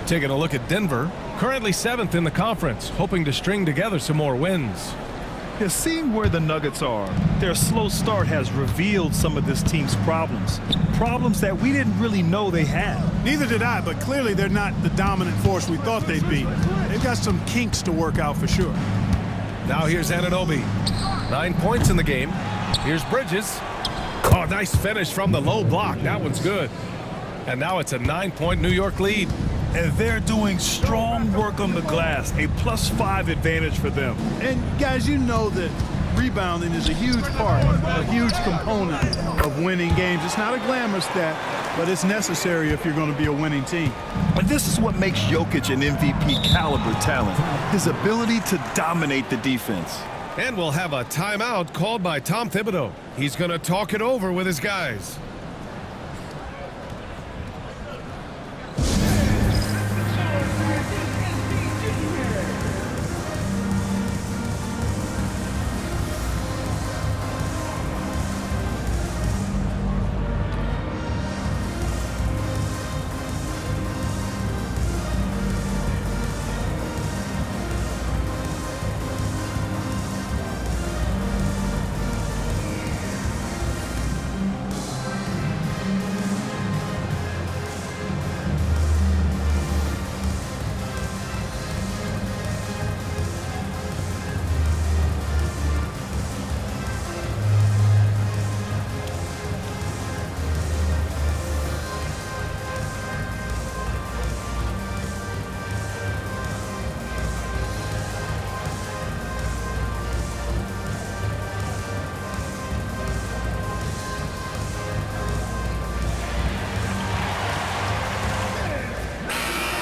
Taking a look at Denver, currently 7th in the conference, hoping to string together some more wins. Yeah, seeing where the Nuggets are, their slow start has revealed some of this team's problems. Problems that we didn't really know they had. Neither did I, but clearly they're not the dominant force we thought they'd be. They've got some kinks to work out for sure. Now here's Anunoby. 9 points in the game. Here's Bridges. Oh, nice finish from the low block. That one's good. And now it's a 9-point New York lead. And they're doing strong work on the glass, a +5 advantage for them. And guys, you know that rebounding is a huge part, a huge component of winning games. It's not a glamour stat, but it's necessary if you're going to be a winning team. And this is what makes Jokic an MVP caliber talent, his ability to dominate the defense. And we'll have a timeout called by Tom Thibodeau. He's going to talk it over with his guys.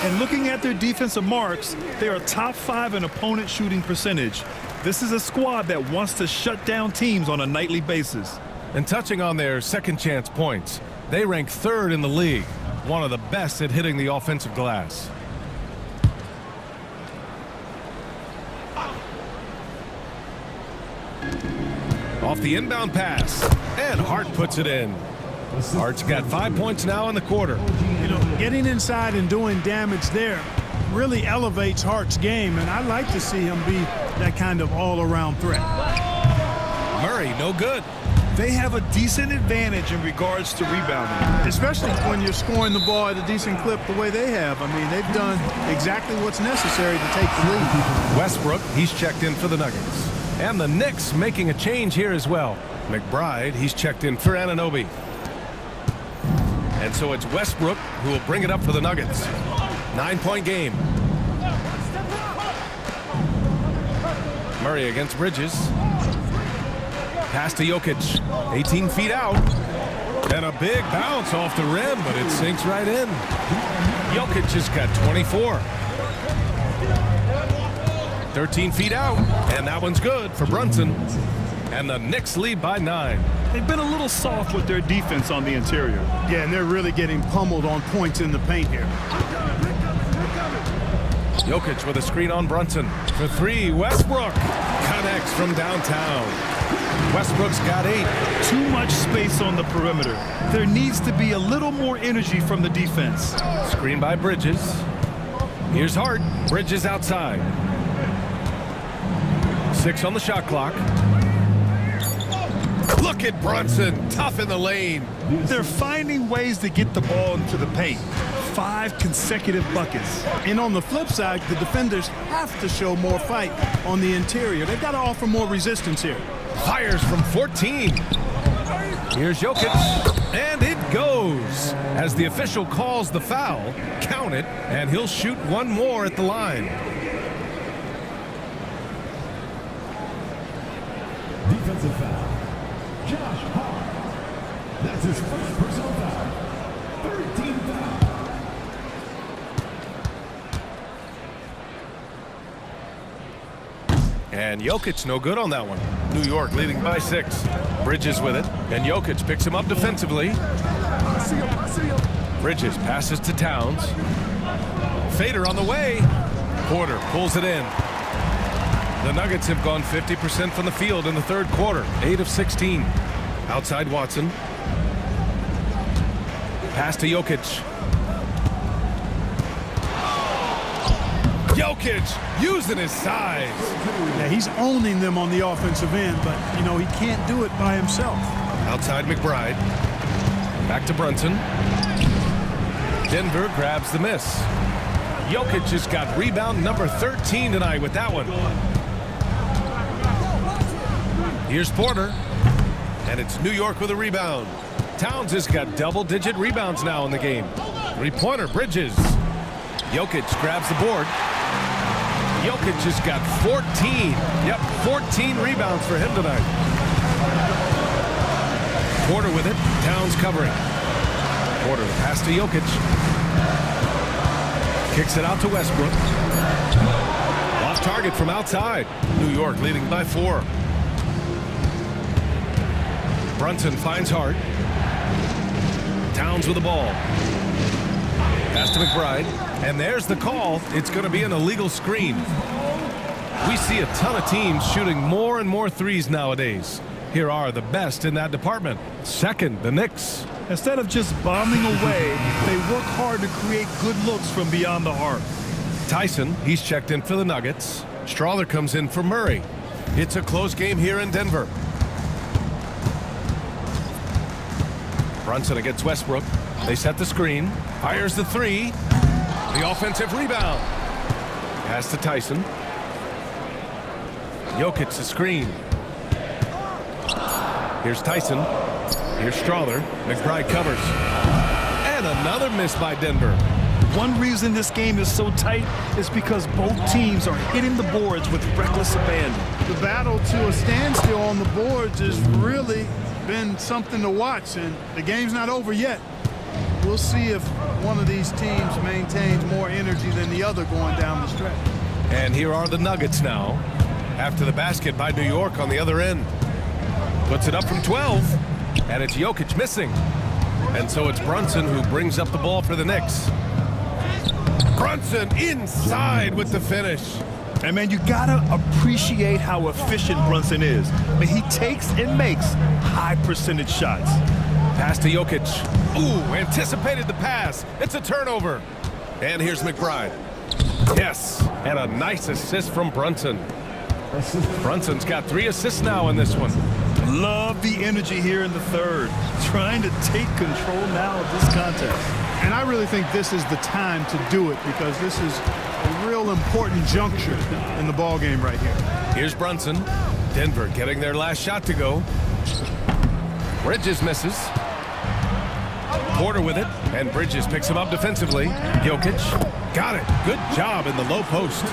And looking at their defensive marks, they are top 5 in opponent shooting percentage. This is a squad that wants to shut down teams on a nightly basis. And touching on their second chance points, they rank 3rd in the league, one of the best at hitting the offensive glass. Off the inbound pass, and Hart puts it in. Hart's got 5 points now in the quarter. You know, getting inside and doing damage there really elevates Hart's game, and I like to see him be that kind of all-around threat. Murray, no good. They have a decent advantage in regards to rebounding. Especially when you're scoring the ball at a decent clip the way they have. I mean, they've done exactly what's necessary to take the lead. Westbrook, he's checked in for the Nuggets. And the Knicks making a change here as well. McBride, he's checked in for Anunoby. And so it's Westbrook who will bring it up for the Nuggets. 9-point game. Murray against Bridges. Pass to Jokic. 18 feet out. And a big bounce off the rim, but it sinks right in. Jokic has got 24. 13 feet out, and that one's good for Brunson. And the Knicks lead by 9. They've been a little soft with their defense on the interior. Yeah, and they're really getting pummeled on points in the paint here. Jokic with a screen on Brunson. For 3, Westbrook connects from downtown. Westbrook's got 8. Too much space on the perimeter. There needs to be a little more energy from the defense. Screen by Bridges. Here's Hart. Bridges outside. 6 on the shot clock. Look at Brunson, tough in the lane. They're finding ways to get the ball into the paint. 5 consecutive buckets. And on the flip side, the defenders have to show more fight on the interior. They've got to offer more resistance here. Fires from 14. Here's Jokic, and it goes. As the official calls the foul, count it, and he'll shoot one more at the line. Defensive foul. Josh Hart. That's his first personal foul. 13 foul. And Jokic no good on that one. New York leading by 6. Bridges with it, and Jokic picks him up defensively. Bridges passes to Towns. Fader on the way. Porter pulls it in. The Nuggets have gone 50% from the field in the third quarter, 8 of 16. Outside Watson. Pass to Jokic. Jokic using his size. Yeah, he's owning them on the offensive end, but, you know, he can't do it by himself. Outside McBride. Back to Brunson. Denver grabs the miss. Jokic has got rebound number 13 tonight with that one. Here's Porter. And it's New York with a rebound. Towns has got double-digit rebounds now in the game. 3-pointer, Bridges. Jokic grabs the board. Jokic has got 14. Yep, 14 rebounds for him tonight. Porter with it. Towns covering. Porter, the pass to Jokic. Kicks it out to Westbrook. Off target from outside. New York leading by 4. Brunson finds Hart. Towns with the ball. Pass to McBride. And there's the call. It's going to be an illegal screen. We see a ton of teams shooting more and more threes nowadays. Here are the best in that department. Second, the Knicks. Instead of just bombing away, they work hard to create good looks from beyond the arc. Tyson, he's checked in for the Nuggets. Strawler comes in for Murray. It's a close game here in Denver. Brunson against Westbrook. They set the screen. Fires the 3. The offensive rebound. Pass to Tyson. Jokic the screen. Here's Tyson. Here's Strawler. McBride covers. And another miss by Denver. One reason this game is so tight is because both teams are hitting the boards with reckless abandon. The battle to a standstill on the boards has really been something to watch, and the game's not over yet. We'll see if one of these teams maintains more energy than the other going down the stretch. And here are the Nuggets now. After the basket by New York on the other end. Puts it up from 12. And it's Jokic missing. And so it's Brunson who brings up the ball for the Knicks. Brunson inside with the finish. And man, you gotta appreciate how efficient Brunson is. I mean, he takes and makes high percentage shots. Pass to Jokic. Ooh, anticipated the pass. It's a turnover. And here's McBride. Yes, and a nice assist from Brunson. Brunson's got 3 assists now in this one. Love the energy here in the third. Trying to take control now of this contest. And I really think this is the time to do it because this is a real important juncture in the ball game right here. Here's Brunson. Denver getting their last shot to go. Bridges misses. Porter with it, and Bridges picks him up defensively. Jokic got it. Good job in the low post.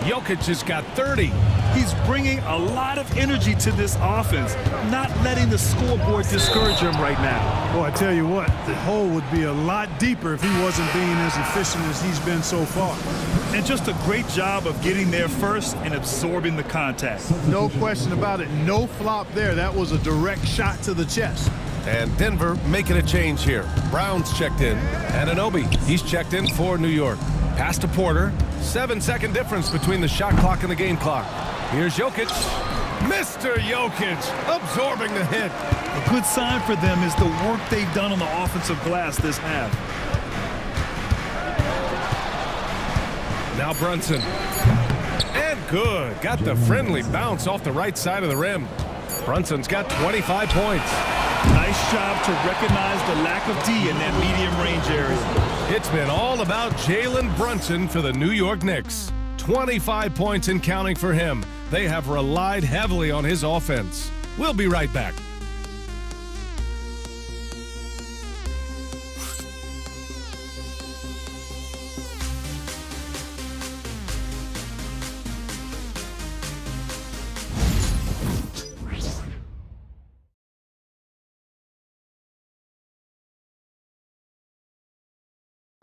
Jokic has got 30. He's bringing a lot of energy to this offense, not letting the scoreboard discourage him right now. Boy, I tell you what, the hole would be a lot deeper if he wasn't being as efficient as he's been so far. And just a great job of getting there first and absorbing the contact. No question about it. No flop there. That was a direct shot to the chest. And Denver making a change here. Brown's checked in. Anunoby, he's checked in for New York. Pass to Porter. 7-second difference between the shot clock and the game clock. Here's Jokic. Mr. Jokic absorbing the hit. A good sign for them is the work they've done on the offensive glass this half. Now Brunson. And good. Got the friendly bounce off the right side of the rim. Brunson's got 25 points. Nice job to recognize the lack of D in that medium range area. It's been all about Jalen Brunson for the New York Knicks. 25 points and counting for him. They have relied heavily on his offense. We'll be right back.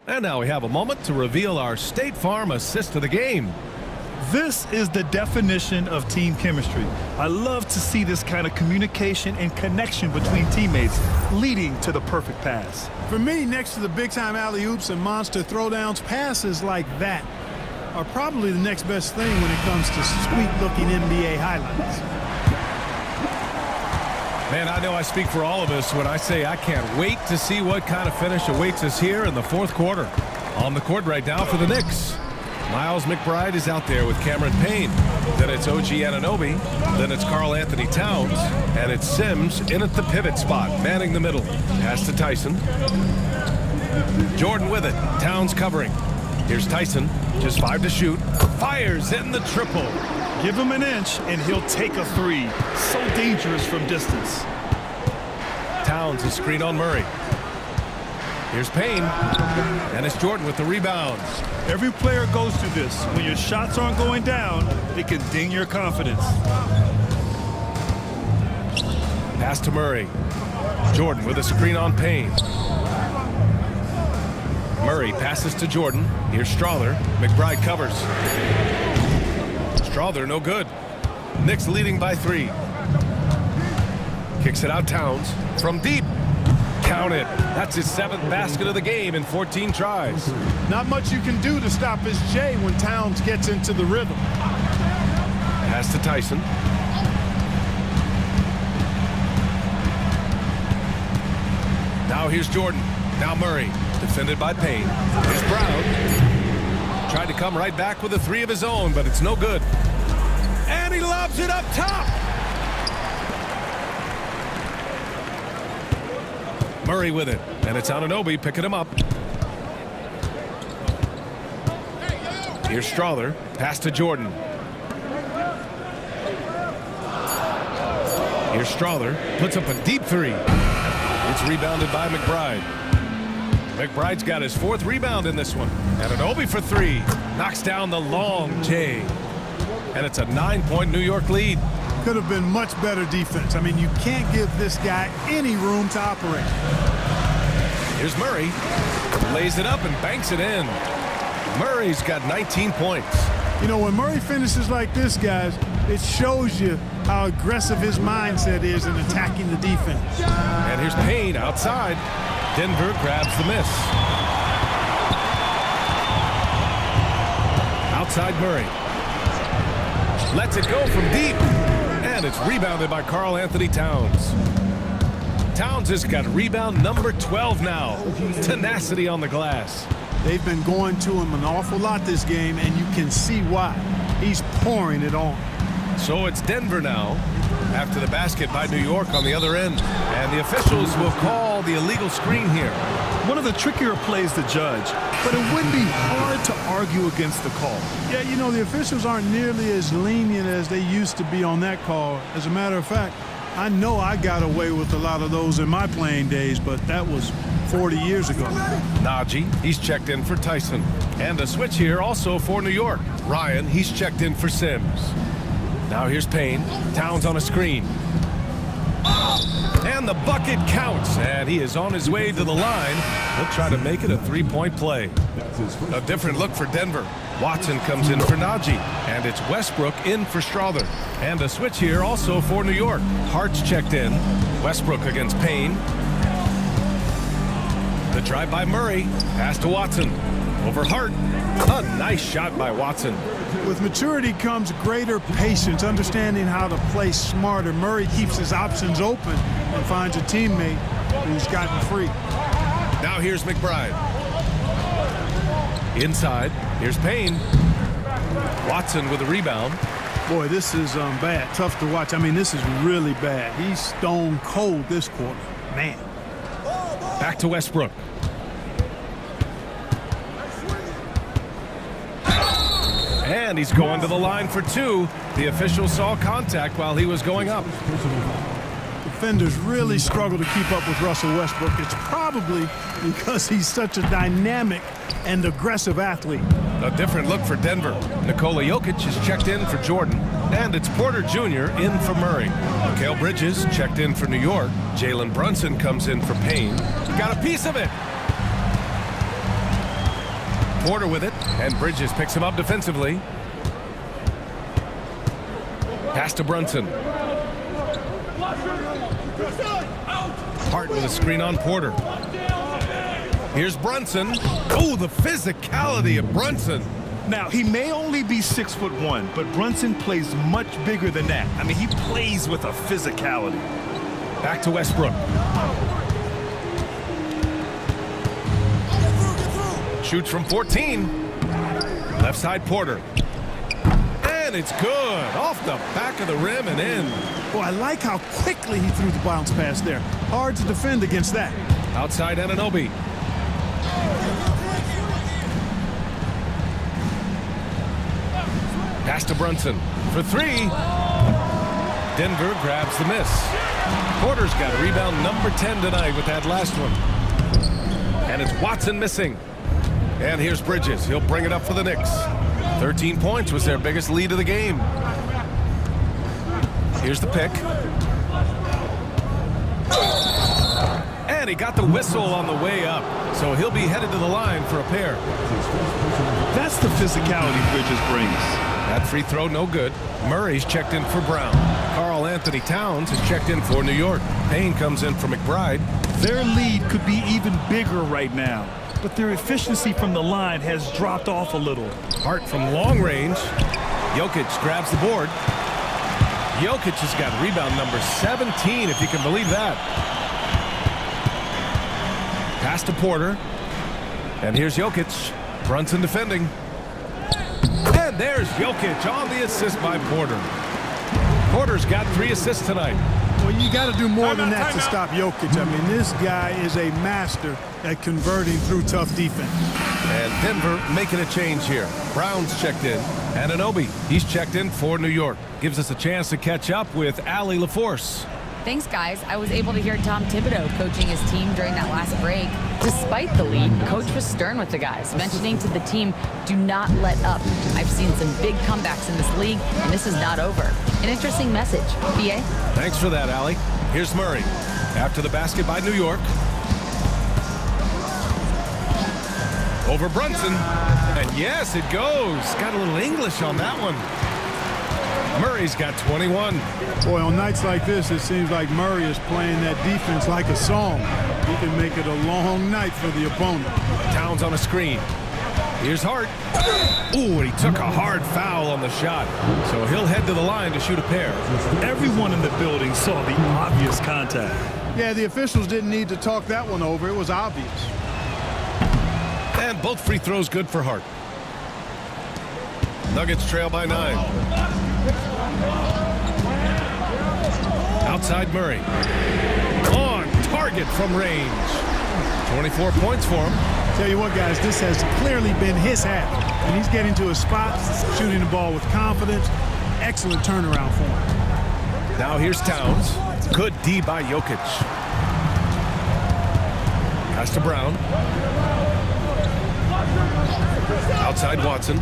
And now we have a moment to reveal our State Farm assist of the game. This is the definition of team chemistry. I love to see this kind of communication and connection between teammates leading to the perfect pass. For me, next to the big-time alley-oops and monster throwdowns, passes like that are probably the next best thing when it comes to sweet-looking NBA highlights. Man, I know I speak for all of us when I say I can't wait to see what kind of finish awaits us here in the fourth quarter. On the court right now for the Knicks. Miles McBride is out there with Cameron Payne. Then it's OG Anunoby. Then it's Karl Anthony Towns. And it's Sims in at the pivot spot, manning the middle. Pass to Tyson. Jordan with it. Towns covering. Here's Tyson. Just 5 to shoot. Fires in the triple. Give him an inch and he'll take a three. So dangerous from distance. Towns is screen on Murray. Here's Payne. And it's Jordan with the rebounds. Every player goes through this. When your shots aren't going down, it can ding your confidence. Pass to Murray. Jordan with a screen on Payne. Murray passes to Jordan. Here's Strawther. McBride covers. Strawther no good. Knicks leading by 3. Kicks it out Towns from deep. Count it. That's his 7th basket of the game in 14 tries. Not much you can do to stop his J when Towns gets into the rhythm. Pass to Tyson. Now here's Jordan. Now Murray. Defended by Payne. Here's Brown. Tried to come right back with a 3 of his own, but it's no good. And he lobs it up top. Murray with it. And it's Anunoby picking him up. Here's Strawther. Pass to Jordan. Here's Strawther. Puts up a deep 3. It's rebounded by McBride. McBride's got his 4th rebound in this one. Anunoby for 3. Knocks down the long J. And it's a 9-point New York lead. Could have been much better defense. I mean, you can't give this guy any room to operate. Here's Murray. Lays it up and banks it in. Murray's got 19 points. You know, when Murray finishes like this, guys, it shows you how aggressive his mindset is in attacking the defense. And here's Payne outside. Denver grabs the miss. Outside Murray. Lets it go from deep. And it's rebounded by Karl Anthony Towns. Towns has got rebound number 12 now. Tenacity on the glass. They've been going to him an awful lot this game, and you can see why. He's pouring it on. So it's Denver now after the basket by New York on the other end. And the officials will call the illegal screen here. One of the trickier plays to judge, but it would be hard to argue against the call. Yeah, you know, the officials aren't nearly as lenient as they used to be on that call. As a matter of fact, I know I got away with a lot of those in my playing days, but that was 40 years ago. Najee, he's checked in for Tyson. And a switch here also for New York. Ryan, he's checked in for Sims. Now here's Payne. Towns on a screen. And the bucket counts, and he is on his way to the line. He'll try to make it a three-point play. A different look for Denver. Watson comes in for Najee, and it's Westbrook in for Strother. And a switch here also for New York. Hart's checked in. Westbrook against Payne. The drive by Murray. Pass to Watson. Over Hart. A nice shot by Watson. With maturity comes greater patience, understanding how to play smarter. Murray keeps his options open and finds a teammate who's gotten free. Now here's McBride. Inside, here's Payne. Watson with a rebound. Boy, this is bad. Tough to watch. I mean, this is really bad. He's stone cold this quarter. Man. Back to Westbrook. And he's going to the line for two. The official saw contact while he was going up. Defenders really struggle to keep up with Russell Westbrook. It's probably because he's such a dynamic and aggressive athlete. A different look for Denver. Nikola Jokic is checked in for Jordan. And it's Porter Jr. in for Murray. Mikal Bridges checked in for New York. Jalen Brunson comes in for Payne. Got a piece of it. Porter with it, and Bridges picks him up defensively. Pass to Brunson. Hart with a screen on Porter. Here's Brunson. Oh, the physicality of Brunson. Now, he may only be 6'1", but Brunson plays much bigger than that. I mean, he plays with a physicality. Back to Westbrook. Shoots from 14. Left side Porter. And it's good. Off the back of the rim and in. Boy, I like how quickly he threw the bounce pass there. Hard to defend against that. Outside Anunoby. Pass to Brunson for three. Denver grabs the miss. Porter's got rebound number 10 tonight with that last one. And it's Watson missing. And here's Bridges. He'll bring it up for the Knicks. 13 points was their biggest lead of the game. Here's the pick. And he got the whistle on the way up. So he'll be headed to the line for a pair. That's the physicality Bridges brings. That free throw, no good. Murray's checked in for Brown. Karl Anthony Towns is checked in for New York. Payne comes in for McBride. Their lead could be even bigger right now, but their efficiency from the line has dropped off a little. Hart from long range. Jokic grabs the board. Jokic has got rebound number 17, if you can believe that. Pass to Porter. And here's Jokic. Brunson defending. And there's Jokic on the assist by Porter. Porter's got 3 assists tonight. Well, you got to do more than that to stop Jokic. I mean, this guy is a master at converting through tough defense. And Denver making a change here. Brown's checked in. And Anunoby, he's checked in for New York. Gives us a chance to catch up with Allie LaForce. Thanks, guys. I was able to hear Tom Thibodeau coaching his team during that last break. Despite the lead, Coach was stern with the guys, mentioning to the team, do not let up. I've seen some big comebacks in this league, and this is not over. An interesting message. PA? Thanks for that, Allie. Here's Murray. After the basket by New York. Over Brunson. And yes, it goes. Got a little English on that one. Murray's got 21. Boy, on nights like this, it seems like Murray is playing that defense like a song. He can make it a long night for the opponent. Towns on a screen. Here's Hart. Ooh, and he took a hard foul on the shot. So he'll head to the line to shoot a pair. Everyone in the building saw the obvious contact. Yeah, the officials didn't need to talk that one over. It was obvious. And both free throws good for Hart. Nuggets trail by 9. Outside Murray. On target from range. 24 points for him. Tell you what, guys, this has clearly been his half. And he's getting to his spot, shooting the ball with confidence. Excellent turnaround for him. Now here's Towns. Good D by Jokic. Pass to Brown. Outside Watson.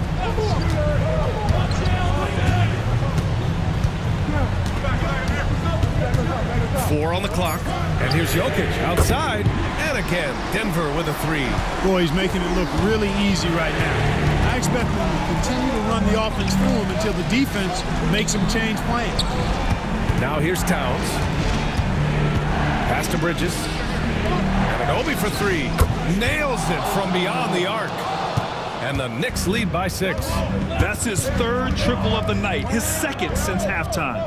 4 on the clock. And here's Jokic outside. And again, Denver with a 3. Boy, he's making it look really easy right now. I expect them to continue to run the offense through him until the defense makes him change plans. Now here's Towns. Pass to Bridges. And Obi for 3. Nails it from beyond the arc. And the Knicks lead by 6. That's his 3rd triple of the night, his 2nd since halftime.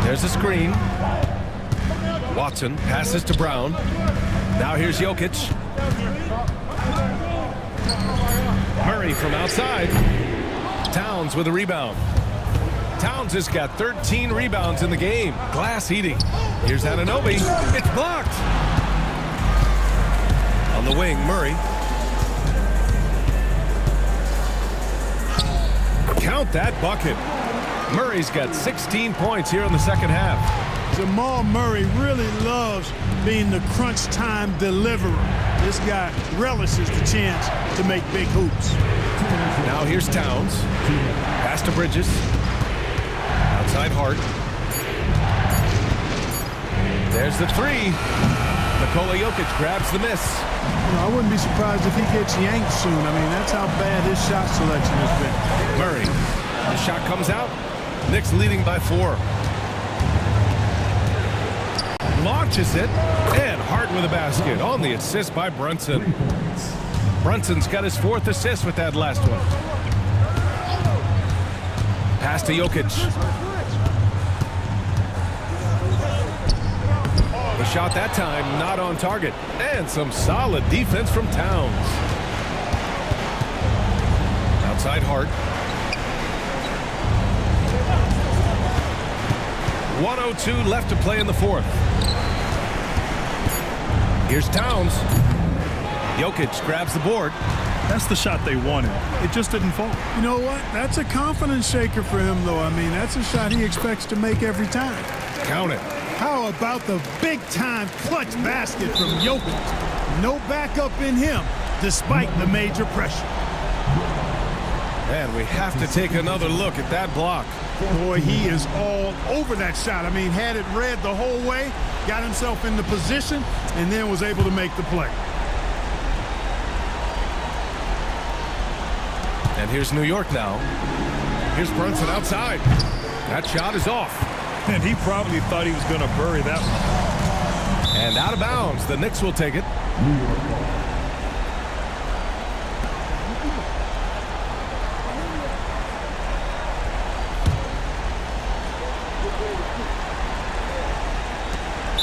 There's a screen. Watson passes to Brown. Now here's Jokic. Murray from outside. Towns with a rebound. Towns has got 13 rebounds in the game. Glass eating. Here's Anunoby. It's blocked. On the wing, Murray. Count that bucket. Murray's got 16 points here in the second half. Jamal Murray really loves being the crunch time deliverer. This guy relishes the chance to make big hoops. Now here's Towns. Pass to Bridges. Outside Hart. There's the 3. Nikola Jokic grabs the miss. You know, I wouldn't be surprised if he gets yanked soon. I mean, that's how bad his shot selection has been. Murray. The shot comes out. Knicks leading by 4. Launches it. And Hart with a basket on the assist by Brunson. Brunson's got his 4th assist with that last one. Pass to Jokic. The shot that time not on target. And some solid defense from Towns. Outside Hart. 1:02 left to play in the 4th. Here's Towns. Jokic grabs the board. That's the shot they wanted. It just didn't fall. You know what? That's a confidence shaker for him, though. I mean, that's a shot he expects to make every time. Count it. How about the big-time clutch basket from Jokic? No backup in him, despite the major pressure. And we have to take another look at that block. Boy, he is all over that shot. I mean, had it read the whole way, got himself in the position, and then was able to make the play. And here's New York now. Here's Brunson outside. That shot is off. And he probably thought he was going to bury that one. And out of bounds. The Knicks will take it.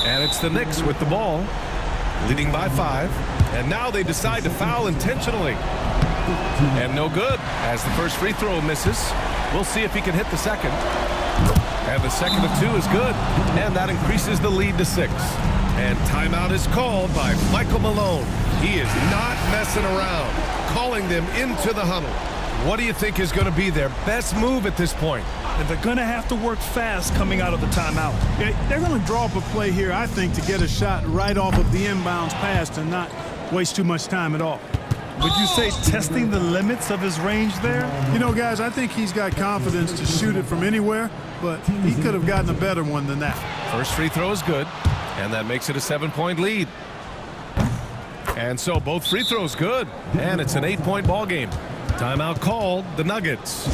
And it's the Knicks with the ball, leading by 5. And now they decide to foul intentionally. And no good, as the first free throw misses. We'll see if he can hit the second. And the second of 2 is good. And that increases the lead to 6. And timeout is called by Michael Malone. He is not messing around, calling them into the huddle. What do you think is going to be their best move at this point? And they're going to have to work fast coming out of the timeout. Yeah, they're going to draw up a play here, I think, to get a shot right off of the inbounds pass and not waste too much time at all. Would you say testing the limits of his range there? You know, guys, I think he's got confidence to shoot it from anywhere, but he could have gotten a better one than that. First free throw is good, and that makes it a 7-point lead. And so both free throws good, and it's an 8-point ball game. Timeout called, the Nuggets.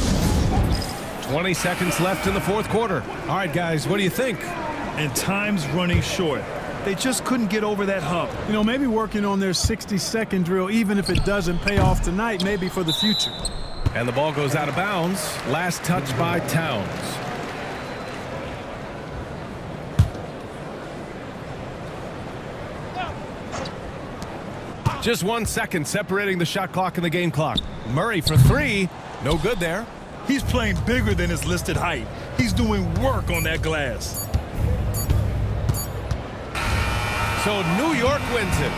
20 seconds left in the 4th quarter. All right, guys, what do you think? And time's running short. They just couldn't get over that hump. You know, maybe working on their 60-second drill, even if it doesn't pay off tonight, maybe for the future. And the ball goes out of bounds. Last touch by Towns. Just 1 second separating the shot clock and the game clock. Murray for 3. No good there. He's playing bigger than his listed height. He's doing work on that glass. So New York wins it.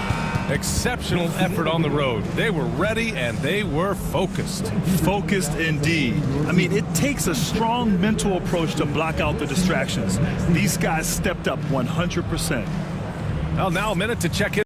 Exceptional effort on the road. They were ready and they were focused. Focused indeed. I mean, it takes a strong mental approach to block out the distractions. These guys stepped up 100%. Well, now a minute to check in.